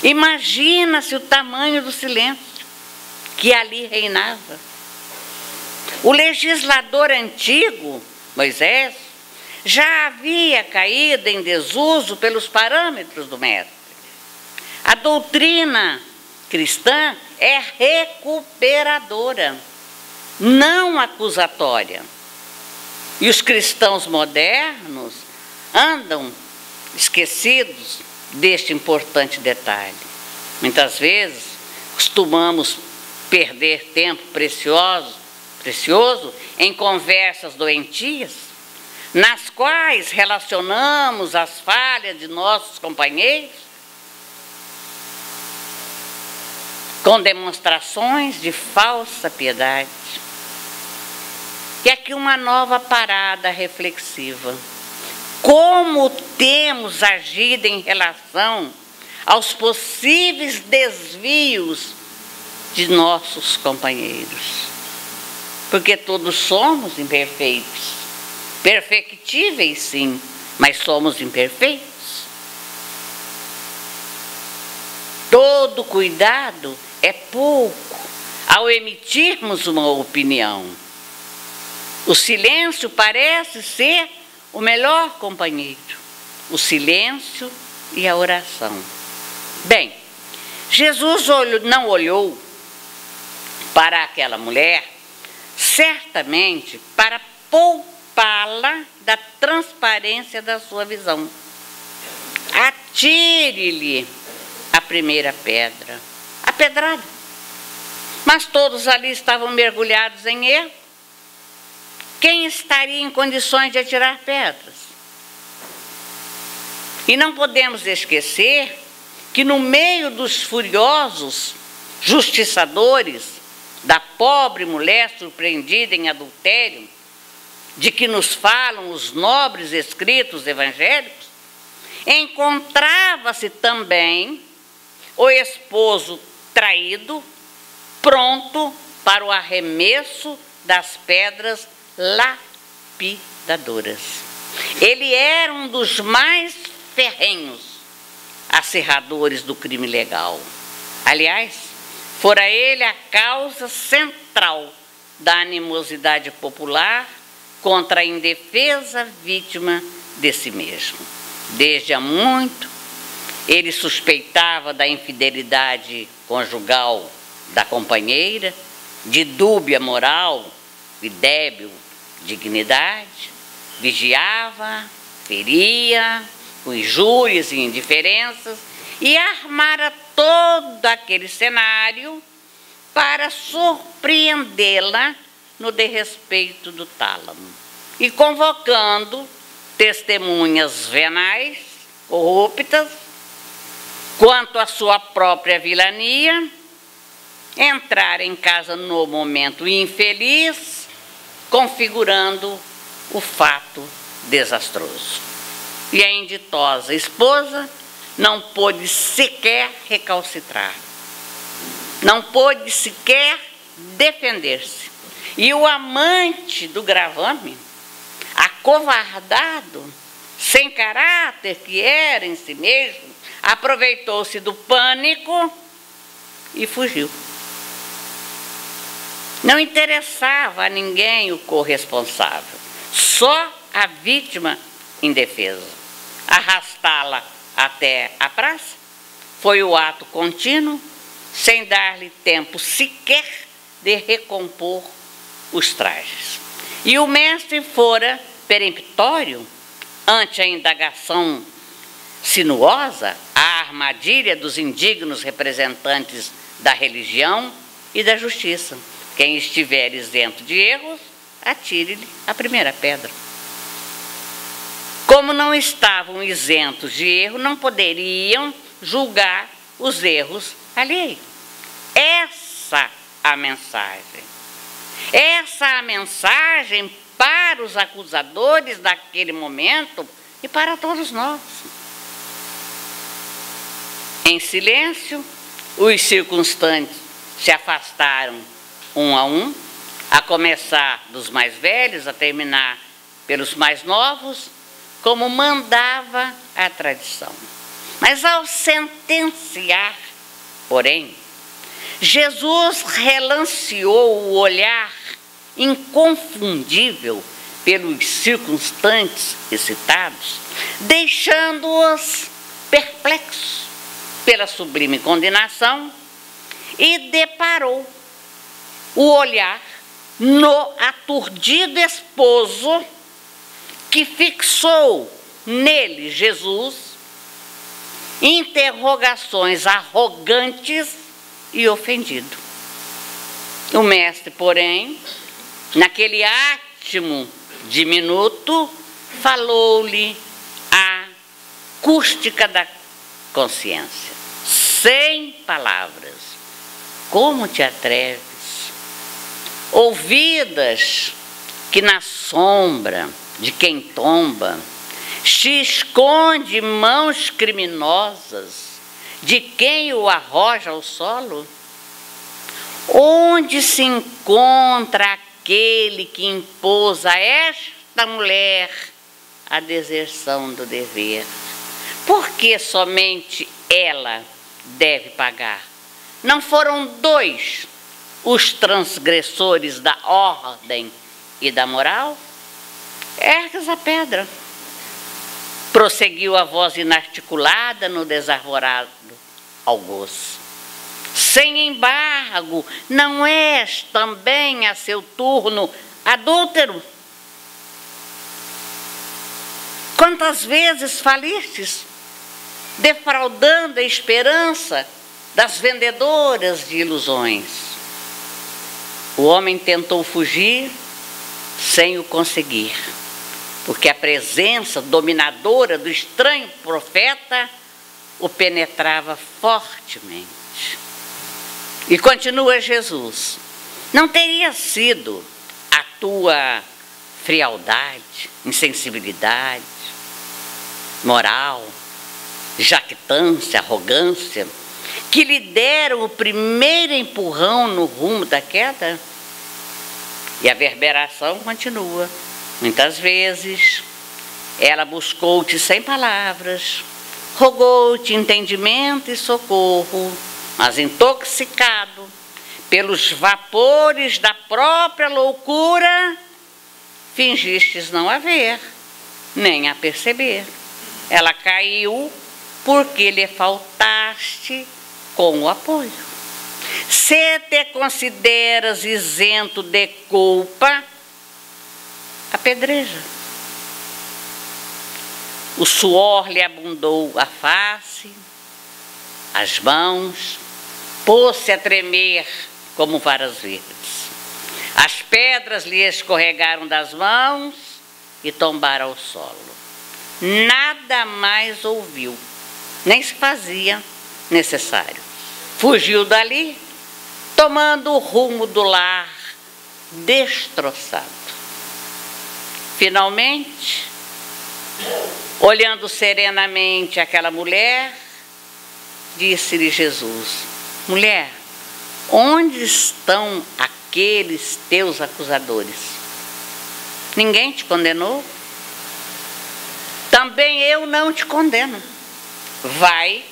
Imagina-se o tamanho do silêncio que ali reinava. O legislador antigo, Moisés, já havia caído em desuso pelos parâmetros do mestre. A doutrina cristã é recuperadora, não acusatória. E os cristãos modernos andam esquecidos deste importante detalhe. Muitas vezes costumamos perder tempo precioso em conversas doentias, nas quais relacionamos as falhas de nossos companheiros com demonstrações de falsa piedade. E aqui uma nova parada reflexiva. Como temos agido em relação aos possíveis desvios de nossos companheiros? Porque todos somos imperfeitos. Perfectíveis, sim, mas somos imperfeitos. Todo cuidado é pouco ao emitirmos uma opinião. O silêncio parece ser o melhor companheiro. O silêncio e a oração. Bem, Jesus não olhou para aquela mulher, certamente para poupá-la da transparência da sua visão. Atire-lhe a primeira pedra, a pedrada. Mas todos ali estavam mergulhados em erro. Quem estaria em condições de atirar pedras? E não podemos esquecer que no meio dos furiosos justiçadores da pobre mulher surpreendida em adultério, de que nos falam os nobres escritos evangélicos, encontrava-se também o esposo traído, pronto para o arremesso das pedras lapidadoras. Ele era um dos mais ferrenhos acirradores do crime legal. Aliás, fora ele a causa central da animosidade popular contra a indefesa vítima de si mesmo. Desde há muito, Ele suspeitava da infidelidade conjugal da companheira, de dúbia moral e débil dignidade, vigiava, feria, com injúrias e indiferenças, e armara todo aquele cenário para surpreendê-la no desrespeito do tálamo, e convocando testemunhas venais, corruptas, quanto à sua própria vilania, entrar em casa no momento infeliz, configurando o fato desastroso. E a inditosa esposa não pôde sequer recalcitrar, não pôde sequer defender-se. E o amante do gravame, acovardado, sem caráter que era em si mesmo, aproveitou-se do pânico e fugiu. Não interessava a ninguém o corresponsável, só a vítima indefesa. Arrastá-la até a praça foi o ato contínuo, sem dar-lhe tempo sequer de recompor os trajes. E o mestre fora peremptório ante a indagação sinuosa, a armadilha dos indignos representantes da religião e da justiça. Quem estiver isento de erros, atire-lhe a primeira pedra. Como não estavam isentos de erro, não poderiam julgar os erros alheios. Essa a mensagem. Essa a mensagem para os acusadores daquele momento e para todos nós. Em silêncio, os circunstantes se afastaram um a um, a começar dos mais velhos, a terminar pelos mais novos, como mandava a tradição. Mas ao sentenciar, porém, Jesus relanceou o olhar inconfundível pelos circunstantes excitados, deixando-os perplexos pela sublime condenação, e deparou o olhar no aturdido esposo, que fixou nele, Jesus, interrogações arrogantes e ofendido. O mestre, porém, naquele átimo diminuto, falou-lhe a acústica da consciência, sem palavras. Como te atreves? Ouvidas que na sombra de quem tomba se esconde mãos criminosas de quem o arroja ao solo? Onde se encontra aquele que impôs a esta mulher a deserção do dever? Por que somente ela deve pagar? Não foram dois os transgressores da ordem e da moral? Ergues a pedra. Prosseguiu a voz inarticulada no desarvorado algoz. Sem embargo, não és também a seu turno adúltero? Quantas vezes falistes, defraudando a esperança das vendedoras de ilusões? O homem tentou fugir sem o conseguir, porque a presença dominadora do estranho profeta o penetrava fortemente. E continua Jesus: não teria sido a tua frialdade, insensibilidade, moral, jactância, arrogância, que lhe deram o primeiro empurrão no rumo da queda? E a verberação continua. Muitas vezes ela buscou-te sem palavras, rogou-te entendimento e socorro, mas intoxicado pelos vapores da própria loucura, fingistes não a ver, nem a perceber. Ela caiu porque lhe faltaste com o apoio. Se te consideras isento de culpa, apedreja. O suor lhe abundou a face, as mãos, pôs-se a tremer como varas verdes. As pedras lhe escorregaram das mãos e tombaram ao solo. Nada mais ouviu, nem se fazia necessário. Fugiu dali, tomando o rumo do lar destroçado. Finalmente, olhando serenamente aquela mulher, disse-lhe Jesus: mulher, onde estão aqueles teus acusadores? Ninguém te condenou? Também eu não te condeno. Vai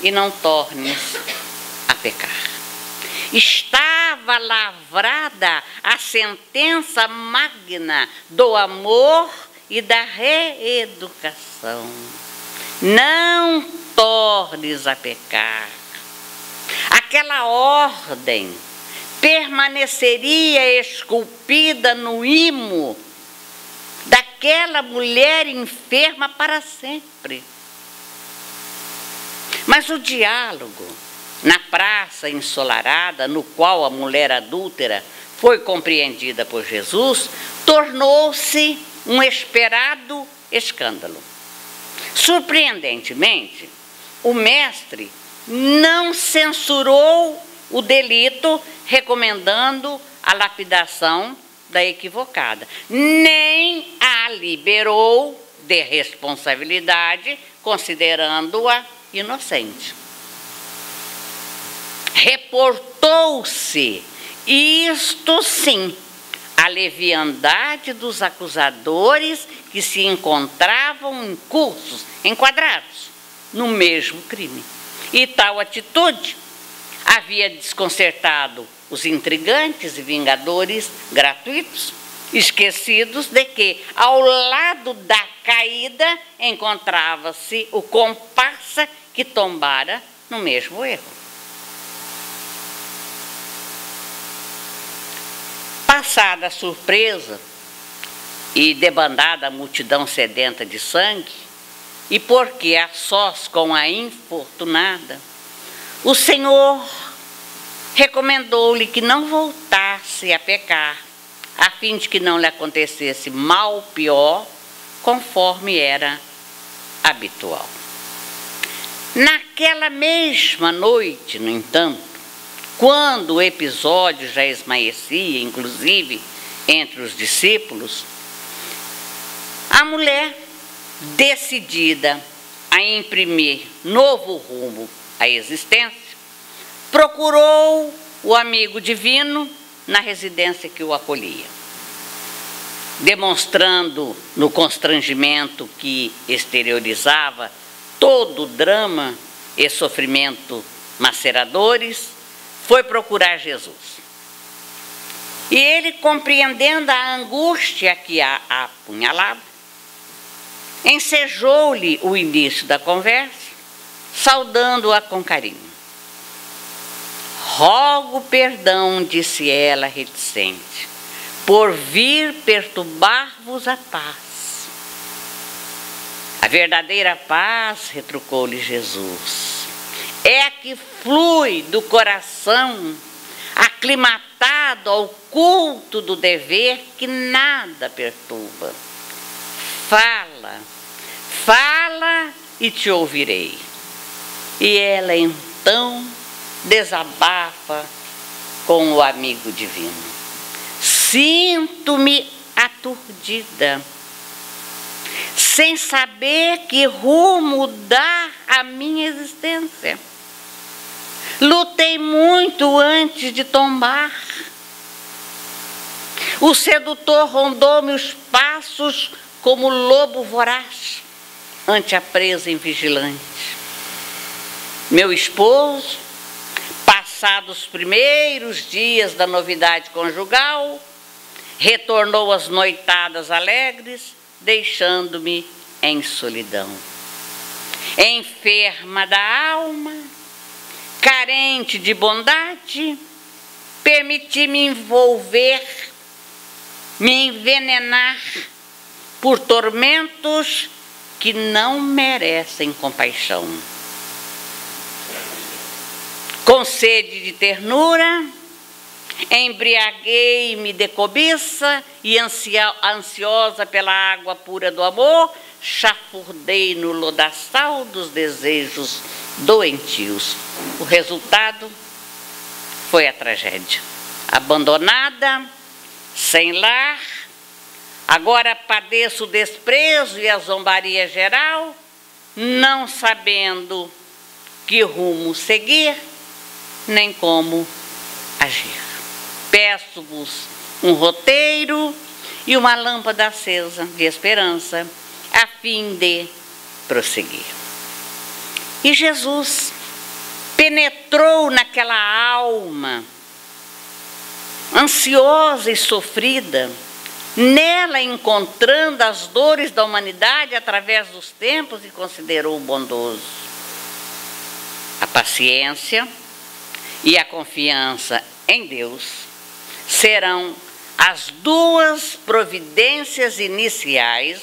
e não tornes a pecar. Estava lavrada a sentença magna do amor e da reeducação. Não tornes a pecar. Aquela ordem permaneceria esculpida no imo daquela mulher enferma para sempre. Mas o diálogo na praça ensolarada, no qual a mulher adúltera foi compreendida por Jesus, tornou-se um esperado escândalo. Surpreendentemente, o mestre não censurou o delito, recomendando a lapidação da equivocada, nem a liberou de responsabilidade, considerando-a inocente. Reportou-se, isto sim, a leviandade dos acusadores que se encontravam incursos, enquadrados no mesmo crime. E tal atitude havia desconcertado os intrigantes e vingadores gratuitos, esquecidos de que, ao lado da caída, encontrava-se o comparsa que tombara no mesmo erro. Passada a surpresa e debandada a multidão sedenta de sangue, e porque a sós com a infortunada, o Senhor recomendou-lhe que não voltasse a pecar, a fim de que não lhe acontecesse mal pior, conforme era habitual. Naquela mesma noite, no entanto, quando o episódio já esmaecia, inclusive entre os discípulos, a mulher, decidida a imprimir novo rumo à existência, procurou o amigo divino na residência que o acolhia, demonstrando no constrangimento que exteriorizava todo o drama e sofrimento maceradores, foi procurar Jesus. E ele, compreendendo a angústia que a apunhalava, ensejou-lhe o início da conversa, saudando-a com carinho. Rogo perdão, disse ela reticente, por vir perturbar-vos a paz. A verdadeira paz, retrucou-lhe Jesus, é a que flui do coração, aclimatado ao culto do dever que nada perturba. Fala, fala e te ouvirei. E ela então desabafa com o amigo divino. Sinto-me aturdida, sem saber que rumo dar à minha existência. Lutei muito antes de tombar. O sedutor rondou-me os passos como lobo voraz ante a presa invigilante. Meu esposo, passados os primeiros dias da novidade conjugal, retornou às noitadas alegres, deixando-me em solidão. enferma da alma, carente de bondade, permiti-me envolver, me envenenar por tormentos que não merecem compaixão. Com sede de ternura, embriaguei-me de cobiça e ansiosa pela água pura do amor, chafurdei no lodaçal dos desejos doentios. O resultado foi a tragédia. Abandonada, sem lar, agora padeço o desprezo e a zombaria geral, não sabendo que rumo seguir, nem como agir. Peço-vos um roteiro e uma lâmpada acesa de esperança, a fim de prosseguir. E Jesus penetrou naquela alma ansiosa e sofrida, nela encontrando as dores da humanidade através dos tempos, e considerou bondoso. A paciência e a confiança em Deus serão as duas providências iniciais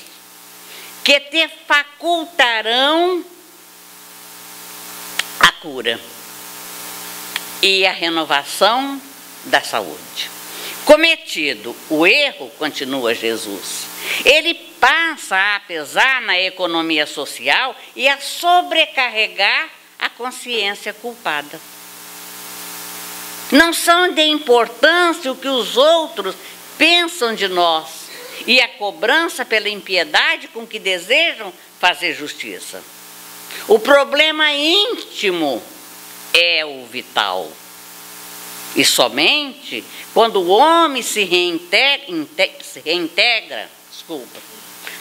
que te facultarão a cura e a renovação da saúde. Cometido o erro, continua Jesus, ele passa a pesar na economia social e a sobrecarregar a consciência culpada. Não são de importância o que os outros pensam de nós e a cobrança pela impiedade com que desejam fazer justiça. O problema íntimo é o vital. E somente quando o homem se reintegra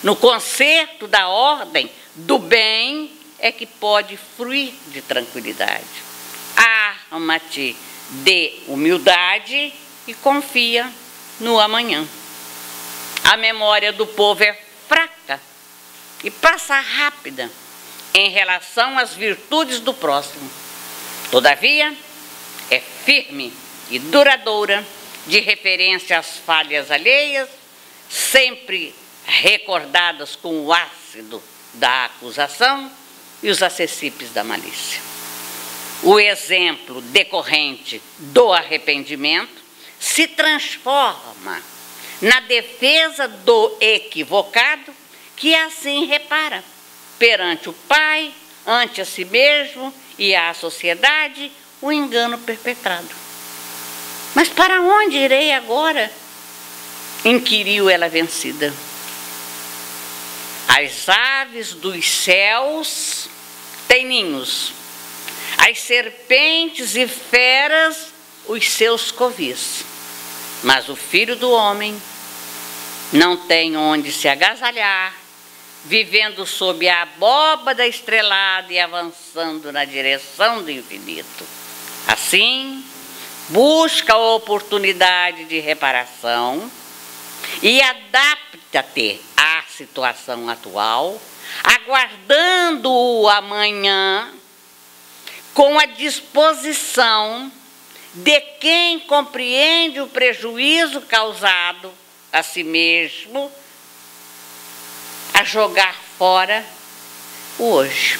no concerto da ordem do bem é que pode fruir de tranquilidade. Arma-te de humildade e confia no amanhã. A memória do povo é fraca e passa rápida em relação às virtudes do próximo. Todavia, é firme e duradoura, de referência às falhas alheias, sempre recordadas com o ácido da acusação e os acessípeis da malícia. O exemplo decorrente do arrependimento se transforma na defesa do equivocado, que assim repara perante o Pai, ante a si mesmo e à sociedade o engano perpetrado. Mas para onde irei agora? Inquiriu ela vencida. As aves dos céus têm ninhos, as serpentes e feras os seus covis, mas o Filho do Homem não tem onde se agasalhar, vivendo sob a abóbada estrelada e avançando na direção do infinito. Assim, busca a oportunidade de reparação e adapta-te à situação atual, aguardando o amanhã com a disposição de quem compreende o prejuízo causado a si mesmo, a jogar fora o hoje.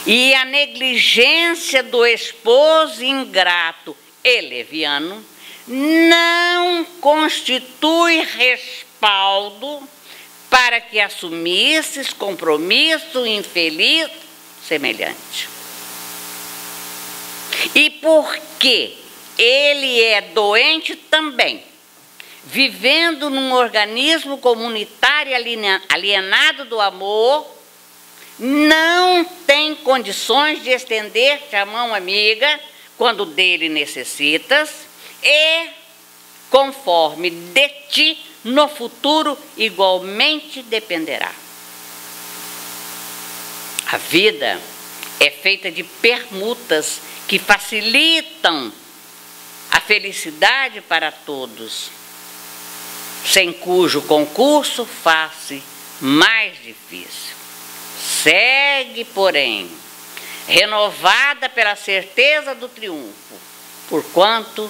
E a negligência do esposo ingrato e leviano não constitui respaldo para que assumisses compromisso infeliz semelhante. E porque ele é doente também, vivendo num organismo comunitário alienado do amor, não tem condições de estender-te a mão amiga quando dele necessitas e, conforme de ti, no futuro igualmente dependerá. A vida é feita de permutas que facilitam a felicidade para todos, sem cujo concurso faz-se mais difícil. Segue, porém, renovada pela certeza do triunfo, porquanto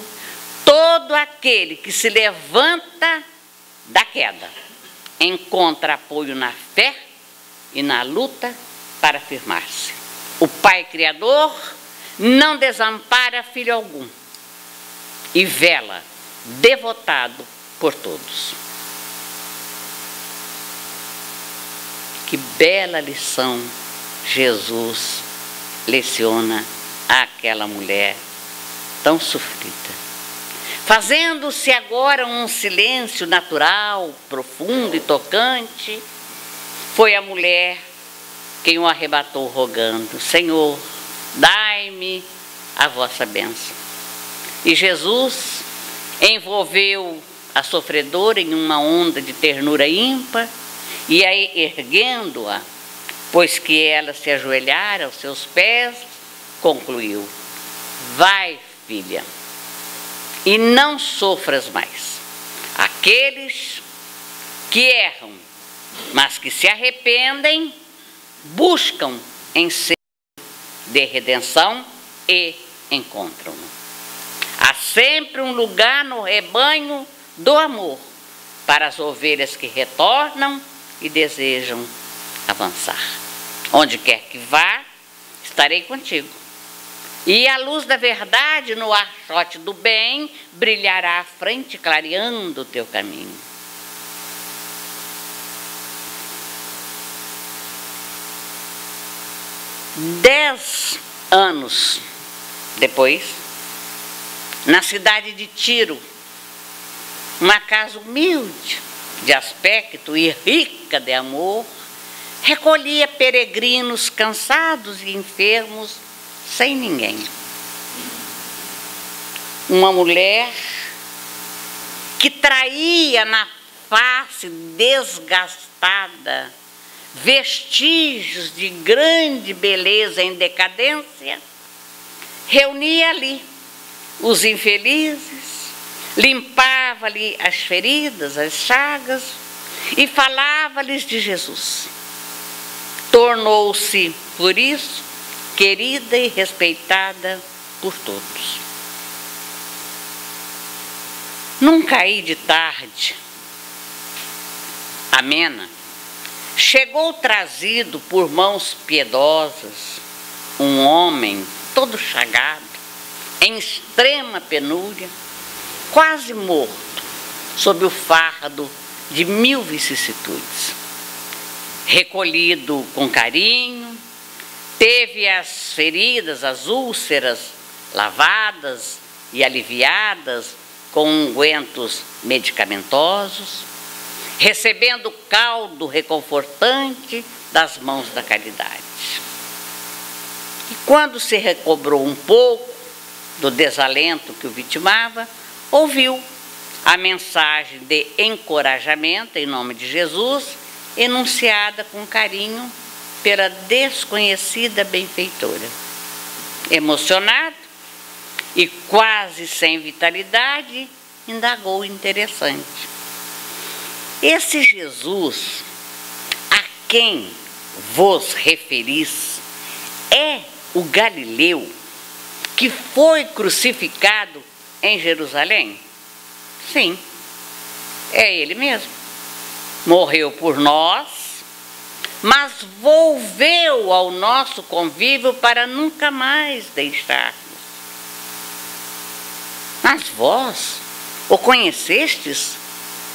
todo aquele que se levanta da queda encontra apoio na fé e na luta para afirmar-se. O Pai Criador não desampara filho algum e vela devotado por todos. Que bela lição Jesus leciona àquela mulher tão sofrida. Fazendo-se agora um silêncio natural, profundo e tocante, foi a mulher quem o arrebatou rogando: Senhor, dai-me a vossa bênção. E Jesus envolveu a sofredora em uma onda de ternura ímpar, e aí, erguendo-a, pois que ela se ajoelhara aos seus pés, concluiu: vai, filha, e não sofras mais. Aqueles que erram, mas que se arrependem, buscam em si de redenção e encontram-no. Há sempre um lugar no rebanho do amor para as ovelhas que retornam e desejam avançar. Onde quer que vá, estarei contigo. E a luz da verdade no archote do bem brilhará à frente, clareando o teu caminho. Dez anos depois, na cidade de Tiro, uma casa humilde, de aspecto e rica de amor, recolhia peregrinos cansados e enfermos, sem ninguém. Uma mulher que traía na face desgastada vestígios de grande beleza em decadência, reunia ali os infelizes, limpava-lhe as feridas, as chagas, e falava-lhes de Jesus. Tornou-se, por isso, querida e respeitada por todos. Num cair de tarde amena, chegou trazido por mãos piedosas um homem todo chagado, em extrema penúria, quase morto, sob o fardo de 1000 vicissitudes. Recolhido com carinho, teve as feridas, as úlceras, lavadas e aliviadas com ungüentos medicamentosos, recebendo caldo reconfortante das mãos da caridade. E quando se recobrou um pouco do desalento que o vitimava, ouviu a mensagem de encorajamento em nome de Jesus, enunciada com carinho pela desconhecida benfeitora. Emocionado e quase sem vitalidade, indagou interessante: esse Jesus a quem vos referis é o Galileu que foi crucificado em Jerusalém? Sim, é ele mesmo. Morreu por nós, mas volveu ao nosso convívio para nunca mais deixar-nos. Mas vós o conhecestes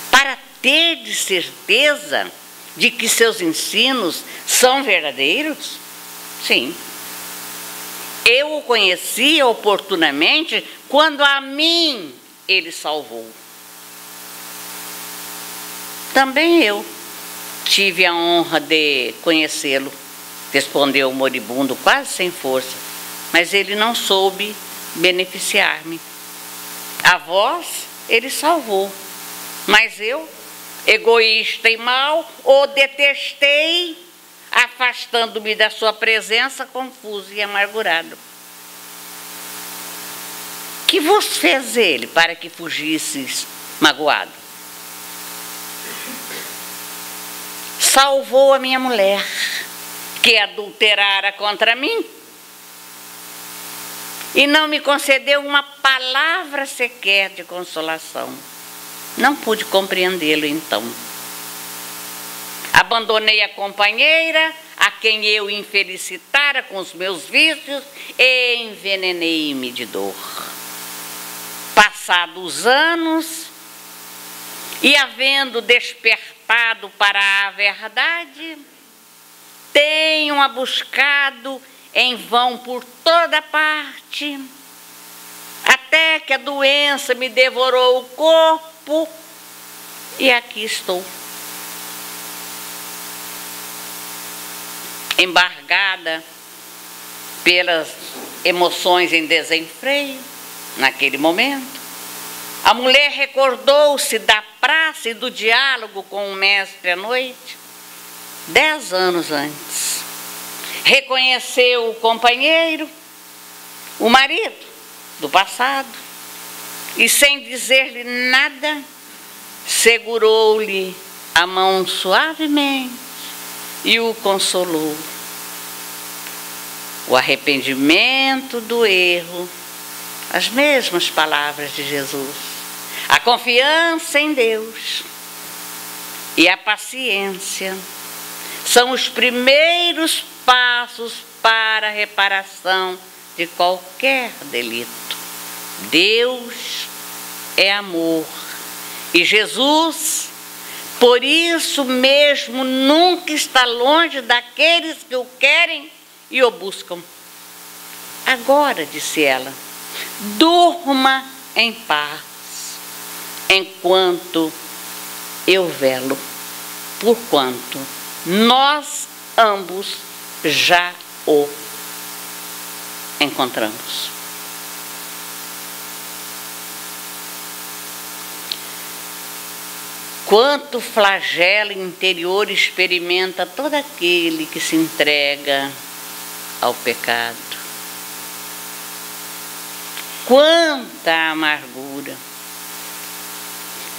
para terdes certeza de que seus ensinos são verdadeiros? Sim. Eu o conheci oportunamente quando a mim ele salvou. Também eu tive a honra de conhecê-lo, respondeu o moribundo quase sem força, mas ele não soube beneficiar-me. A vós ele salvou, mas eu, egoísta e mau, o detestei, afastando-me da sua presença, confuso e amargurado. Que vos fez ele para que fugisseis magoado? Salvou a minha mulher, que adulterara contra mim e não me concedeu uma palavra sequer de consolação. Não pude compreendê-lo então. Abandonei a companheira, a quem eu infelicitara com os meus vícios, e envenenei-me de dor. Passados anos, e havendo despertado para a verdade, tenho-a buscado em vão por toda parte, até que a doença me devorou o corpo, e aqui estou. Embargada pelas emoções em desenfreio, naquele momento, a mulher recordou-se da praça e do diálogo com o mestre à noite, 10 anos antes. Reconheceu o companheiro, o marido do passado, e sem dizer-lhe nada, segurou-lhe a mão suavemente e o consolou. O arrependimento do erro, as mesmas palavras de Jesus, a confiança em Deus e a paciência são os primeiros passos para a reparação de qualquer delito. Deus é amor e Jesus, por isso mesmo, nunca está longe daqueles que o querem e o buscam. Agora, disse ela, durma em paz, enquanto eu velo, porquanto nós ambos já o encontramos. Quanto flagelo interior experimenta todo aquele que se entrega ao pecado. Quanta amargura.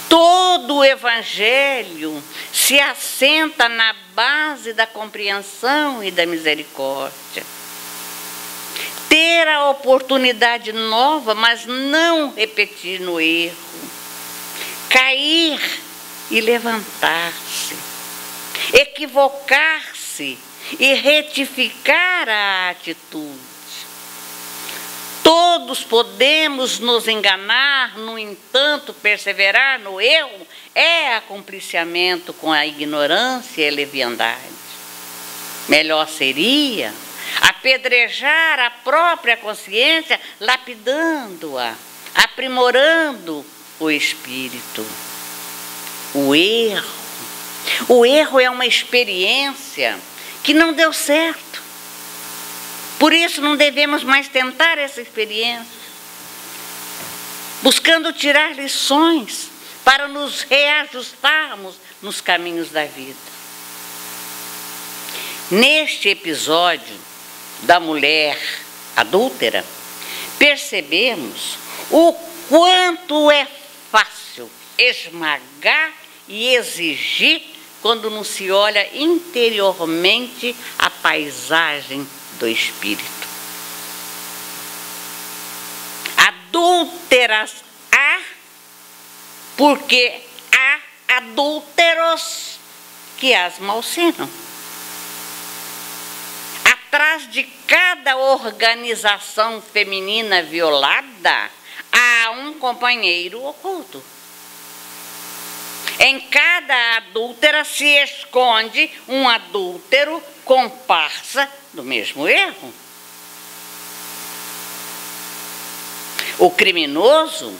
Todo o Evangelho se assenta na base da compreensão e da misericórdia. Ter a oportunidade nova, mas não repetir no erro. Cair e levantar-se. Equivocar-se e retificar a atitude. Todos podemos nos enganar, no entanto, perseverar no erro é acompliciamento com a ignorância e a leviandade. Melhor seria apedrejar a própria consciência, lapidando-a, aprimorando o espírito. O erro é uma experiência que não deu certo. Por isso não devemos mais tentar essa experiência, buscando tirar lições para nos reajustarmos nos caminhos da vida. Neste episódio da mulher adúltera, percebemos o quanto é fácil esmagar e exigir quando não se olha interiormente a paisagem do espírito. Adúlteras há, porque há adúlteros que as malsinam. Atrás de cada organização feminina violada, há um companheiro oculto. Em cada adúltera se esconde um adúltero comparsa do mesmo erro. O criminoso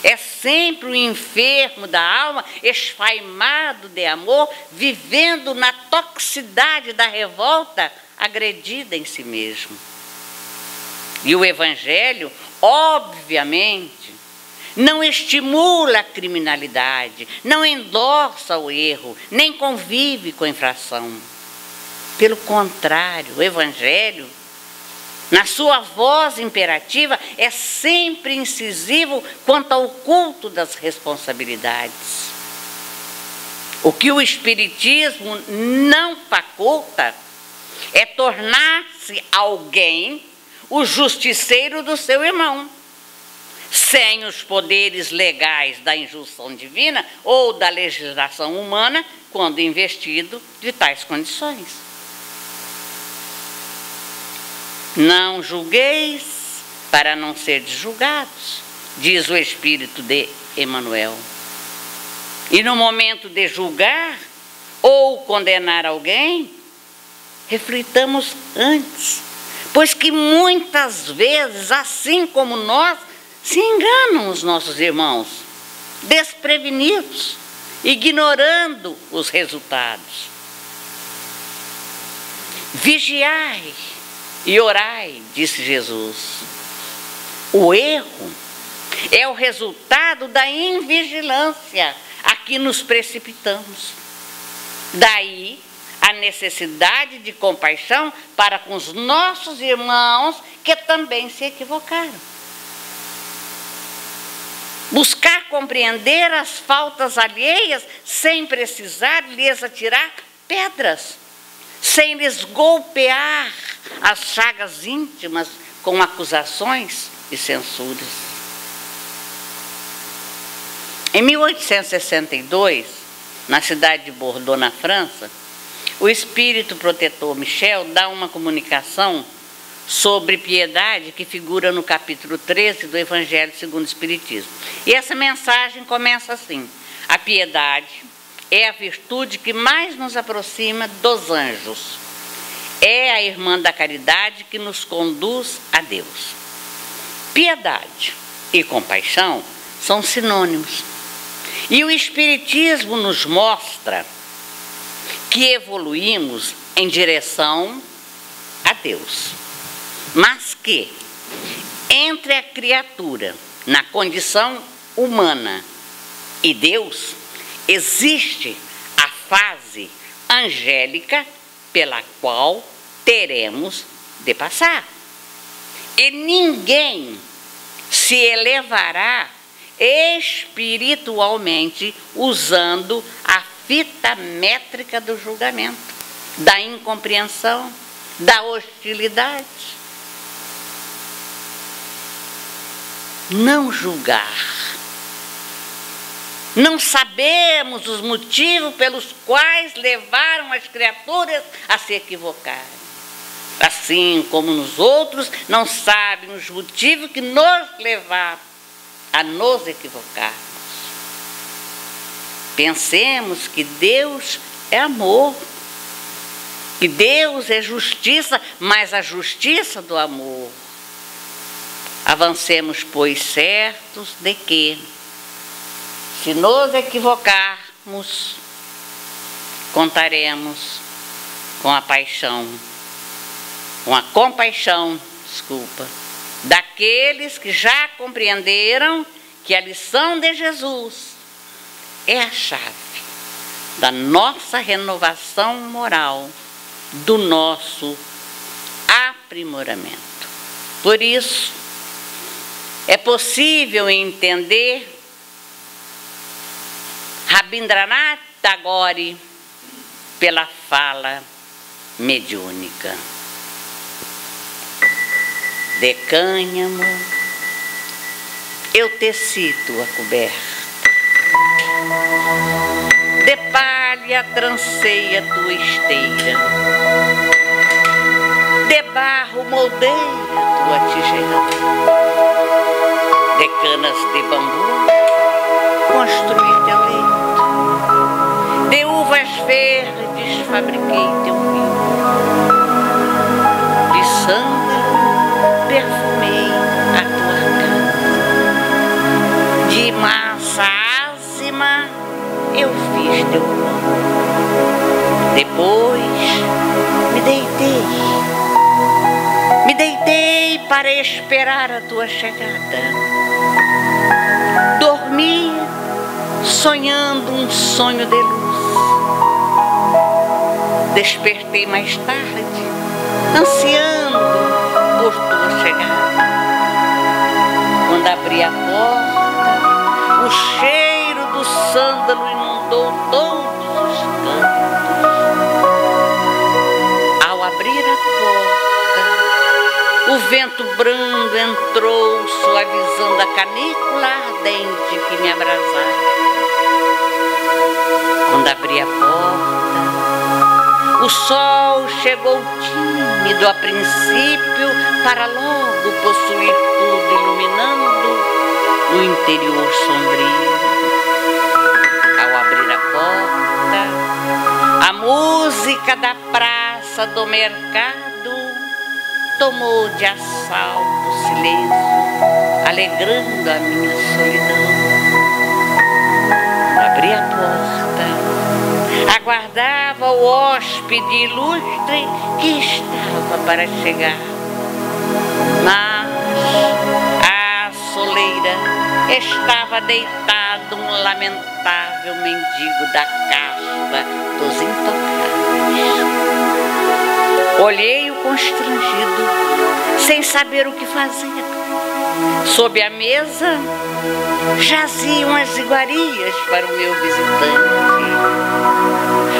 é sempre o enfermo da alma, esfaimado de amor, vivendo na toxicidade da revolta, agredida em si mesmo. E o Evangelho, obviamente, não estimula a criminalidade, não endossa o erro, nem convive com a infração. Pelo contrário, o Evangelho, na sua voz imperativa, é sempre incisivo quanto ao culto das responsabilidades. O que o Espiritismo não faculta é tornar-se alguém o justiceiro do seu irmão, sem os poderes legais da injunção divina ou da legislação humana, quando investido de tais condições. Não julgueis para não serdes julgados, diz o Espírito de Emmanuel. E no momento de julgar ou condenar alguém, reflitamos antes, pois que muitas vezes, assim como nós, se enganam os nossos irmãos, desprevenidos, ignorando os resultados. Vigiai e orai, disse Jesus. O erro é o resultado da invigilância a que nos precipitamos. Daí a necessidade de compaixão para com os nossos irmãos que também se equivocaram. Buscar compreender as faltas alheias sem precisar lhes atirar pedras, sem lhes golpear as chagas íntimas com acusações e censuras. Em 1862, na cidade de Bordeaux, na França, o espírito protetor Michel dá uma comunicação sobre piedade que figura no capítulo 13 do Evangelho segundo o Espiritismo. E essa mensagem começa assim: a piedade é a virtude que mais nos aproxima dos anjos. É a irmã da caridade que nos conduz a Deus. Piedade e compaixão são sinônimos. E o Espiritismo nos mostra que evoluímos em direção a Deus. Mas que, entre a criatura, na condição humana, e Deus, existe a fase angélica pela qual teremos de passar. E ninguém se elevará espiritualmente usando a fita métrica do julgamento, da incompreensão, da hostilidade. Não julgar. Não sabemos os motivos pelos quais levaram as criaturas a se equivocarem. Assim como nos outros não sabem os motivos que nos levaram a nos equivocarmos. Pensemos que Deus é amor, que Deus é justiça, mas a justiça do amor. Avancemos, pois, certos de que, se nos equivocarmos, contaremos com a paixão, com a compaixão, daqueles que já compreenderam que a lição de Jesus é a chave da nossa renovação moral, do nosso aprimoramento. Por isso, é possível entender Rabindranath Tagore pela fala mediúnica. De cânhamo eu teci tua coberta, de palha trancei a tua esteira, de barro moldei a tua tigela, de canas de bambu construí teu leito, de uvas verdes fabriquei teu vinho, de sândalo perfumei a tua casa, de massa ázima eu fiz teu pão. Depois me deitei para esperar a tua chegada. Dormi sonhando um sonho de luz. Despertei mais tarde, ansiando por tua chegada. Quando abri a porta, o cheiro do sândalo inundou todos os cantos. Ao abrir porta. O vento brando entrou, suavizando a canícula ardente que me abrasava. Quando abri a porta, o sol chegou tímido a princípio, para logo possuir tudo, iluminando o interior sombrio. Ao abrir a porta, a música da praça do mercado tomou de assalto o silêncio, alegrando a minha solidão. Abri a porta, aguardava o hóspede ilustre que estava para chegar. Mas à soleira estava deitado um lamentável mendigo da casta dos intocáveis. Olhei-o constrangido, sem saber o que fazer. Sob a mesa jaziam as iguarias para o meu visitante.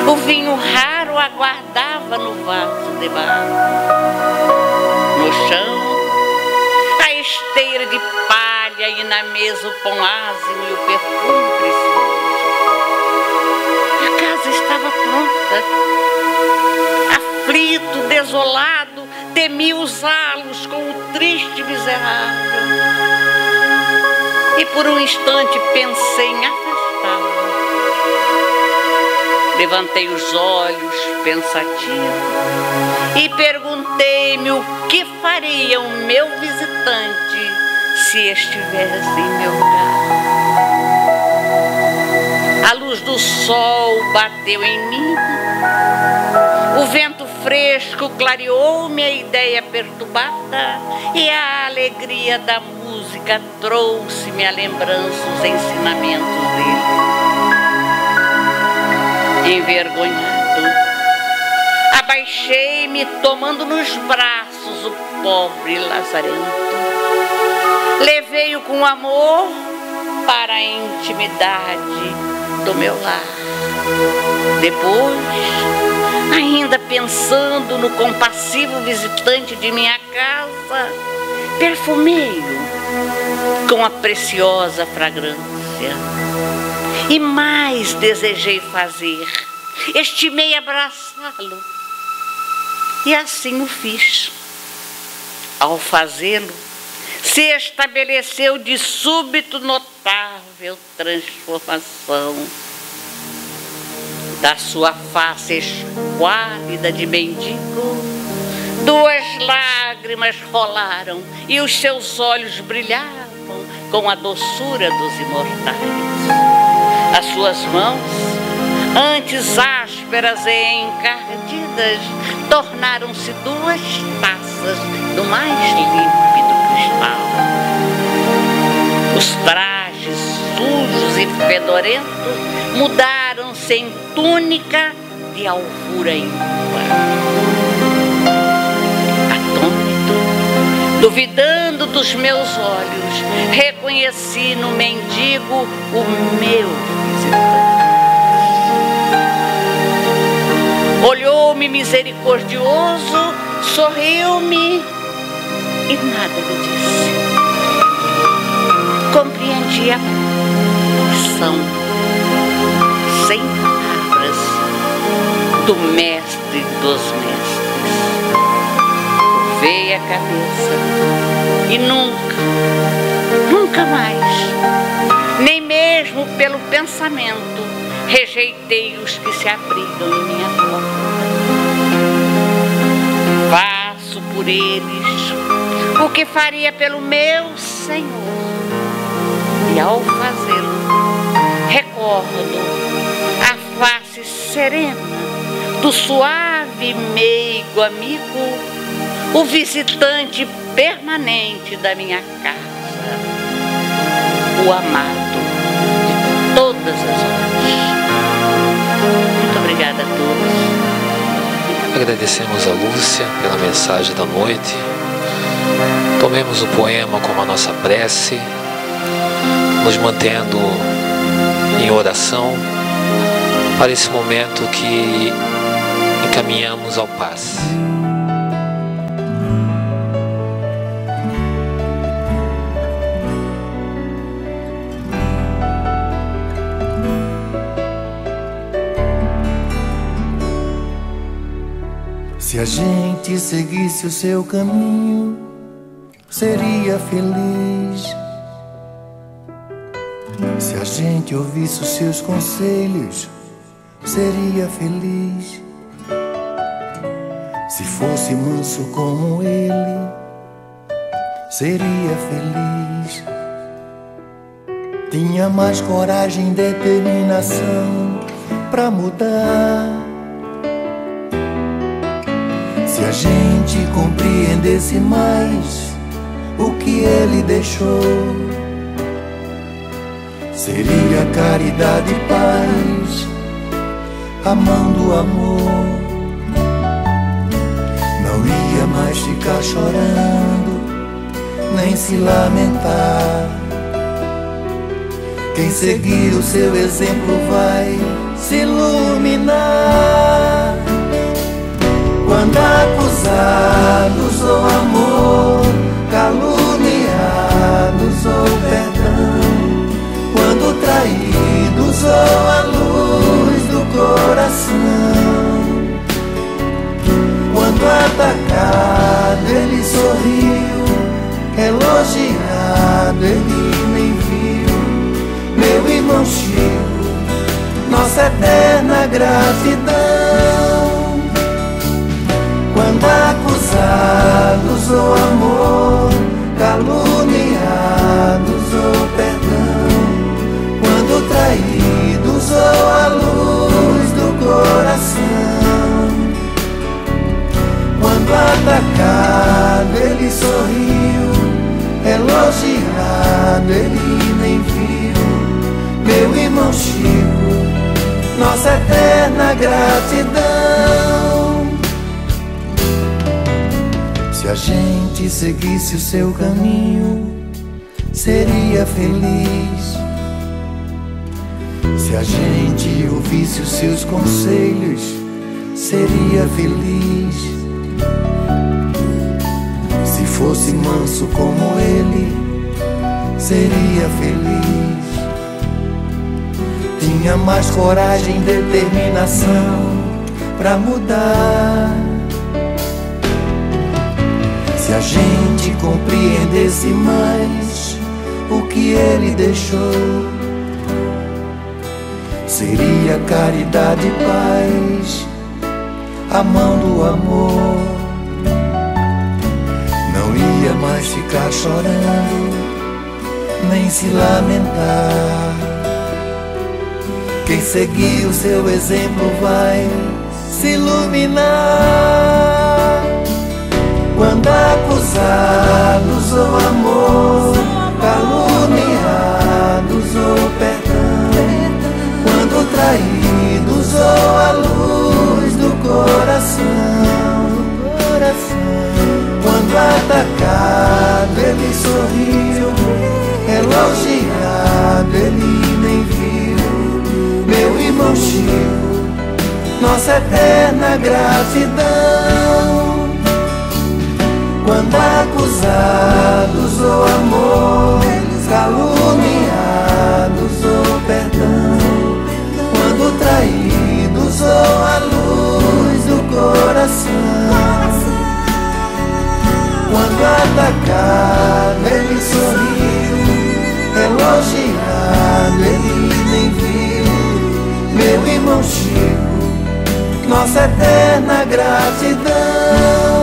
O vinho raro aguardava no vaso de barro. No chão, a esteira de palha e na mesa o pão ázimo e o perfume precioso. A casa estava pronta. Aflito, desolado, temi usá-los com o triste miserável. E por um instante pensei em afastá-lo. Levantei os olhos, pensativo, e perguntei-me o que faria o meu visitante se estivesse em meu lugar. A luz do sol bateu em mim, o vento fresco clareou minha ideia perturbada e a alegria da música trouxe-me a lembrança, os ensinamentos dele. Envergonhado, abaixei-me tomando nos braços o pobre lazarento. Levei-o com amor para a intimidade do meu lar. Depois, ainda pensando no compassivo visitante de minha casa, perfumei-o com a preciosa fragrância. E mais desejei fazer, estimei abraçá-lo. E assim o fiz. Ao fazê-lo, se estabeleceu de súbito notável transformação. Da sua face esquálida de mendigo, 2 lágrimas rolaram e os seus olhos brilhavam com a doçura dos imortais. As suas mãos, antes ásperas e encardidas, tornaram-se 2 taças do mais límpido cristal. Os trajes sujos e fedorentos mudaram-se em túnica de alvura ímpar. Atônito, duvidando dos meus olhos, reconheci no mendigo o meu visitante. Olhou-me misericordioso, sorriu-me e nada lhe disse. Compreendi a missão sem palavras do mestre dos mestres. Curvei a cabeça e nunca mais, nem mesmo pelo pensamento, rejeitei os que se abrigam em minha porta. Faço por eles o que faria pelo meu Senhor. E ao fazê-lo, recordo a face serena do suave e meigo amigo, o visitante permanente da minha casa, o amado de todas as horas. Muito obrigada a todos. Agradecemos a Lúcia pela mensagem da noite. Tomemos o poema como a nossa prece, nos mantendo em oração para esse momento que encaminhamos ao passe. a gente seguisse o seu caminho, seria feliz. Se a gente ouvisse os seus conselhos, seria feliz. Se fosse manso como ele, seria feliz. Tinha mais coragem e determinação pra mudar. Se a gente compreendesse mais o que ele deixou, seria caridade e paz, amando o amor. Não ia mais ficar chorando, nem se lamentar. Quem seguir o seu exemplo vai se iluminar. Quando acusados ou amor, caluniados ou perdão, quando traídos ou a luz do coração, quando atacado ele sorriu, elogiado ele nem viu. Meu irmão Chico, nossa eterna gratidão. Quando acusados ou amor, caluniados ou perdão, quando traídos ou a luz do coração, quando atacado ele sorriu, elogiado ele nem viu. Meu irmão Chico, nossa eterna gratidão. Se a gente seguisse o seu caminho, seria feliz. Se a gente ouvisse os seus conselhos, seria feliz. Se fosse manso como ele, seria feliz. Tinha mais coragem e determinação pra mudar. Se a gente compreendesse mais o que ele deixou, seria caridade e paz, amando o amor. Não ia mais ficar chorando, nem se lamentar. Quem seguir o seu exemplo vai se iluminar. Quando acusados ou amor, caluniados ou perdão, quando traídos ou a luz do coração, quando atacado ele sorriu, elogiado ele nem viu. Meu irmão Chico, nossa eterna gratidão. Quando acusados ou amor, caluniados ou perdão, quando traídos ou a luz do coração, quando atacado ele sorriu, elogiado ele nem viu. Meu irmão Chico, nossa eterna gratidão.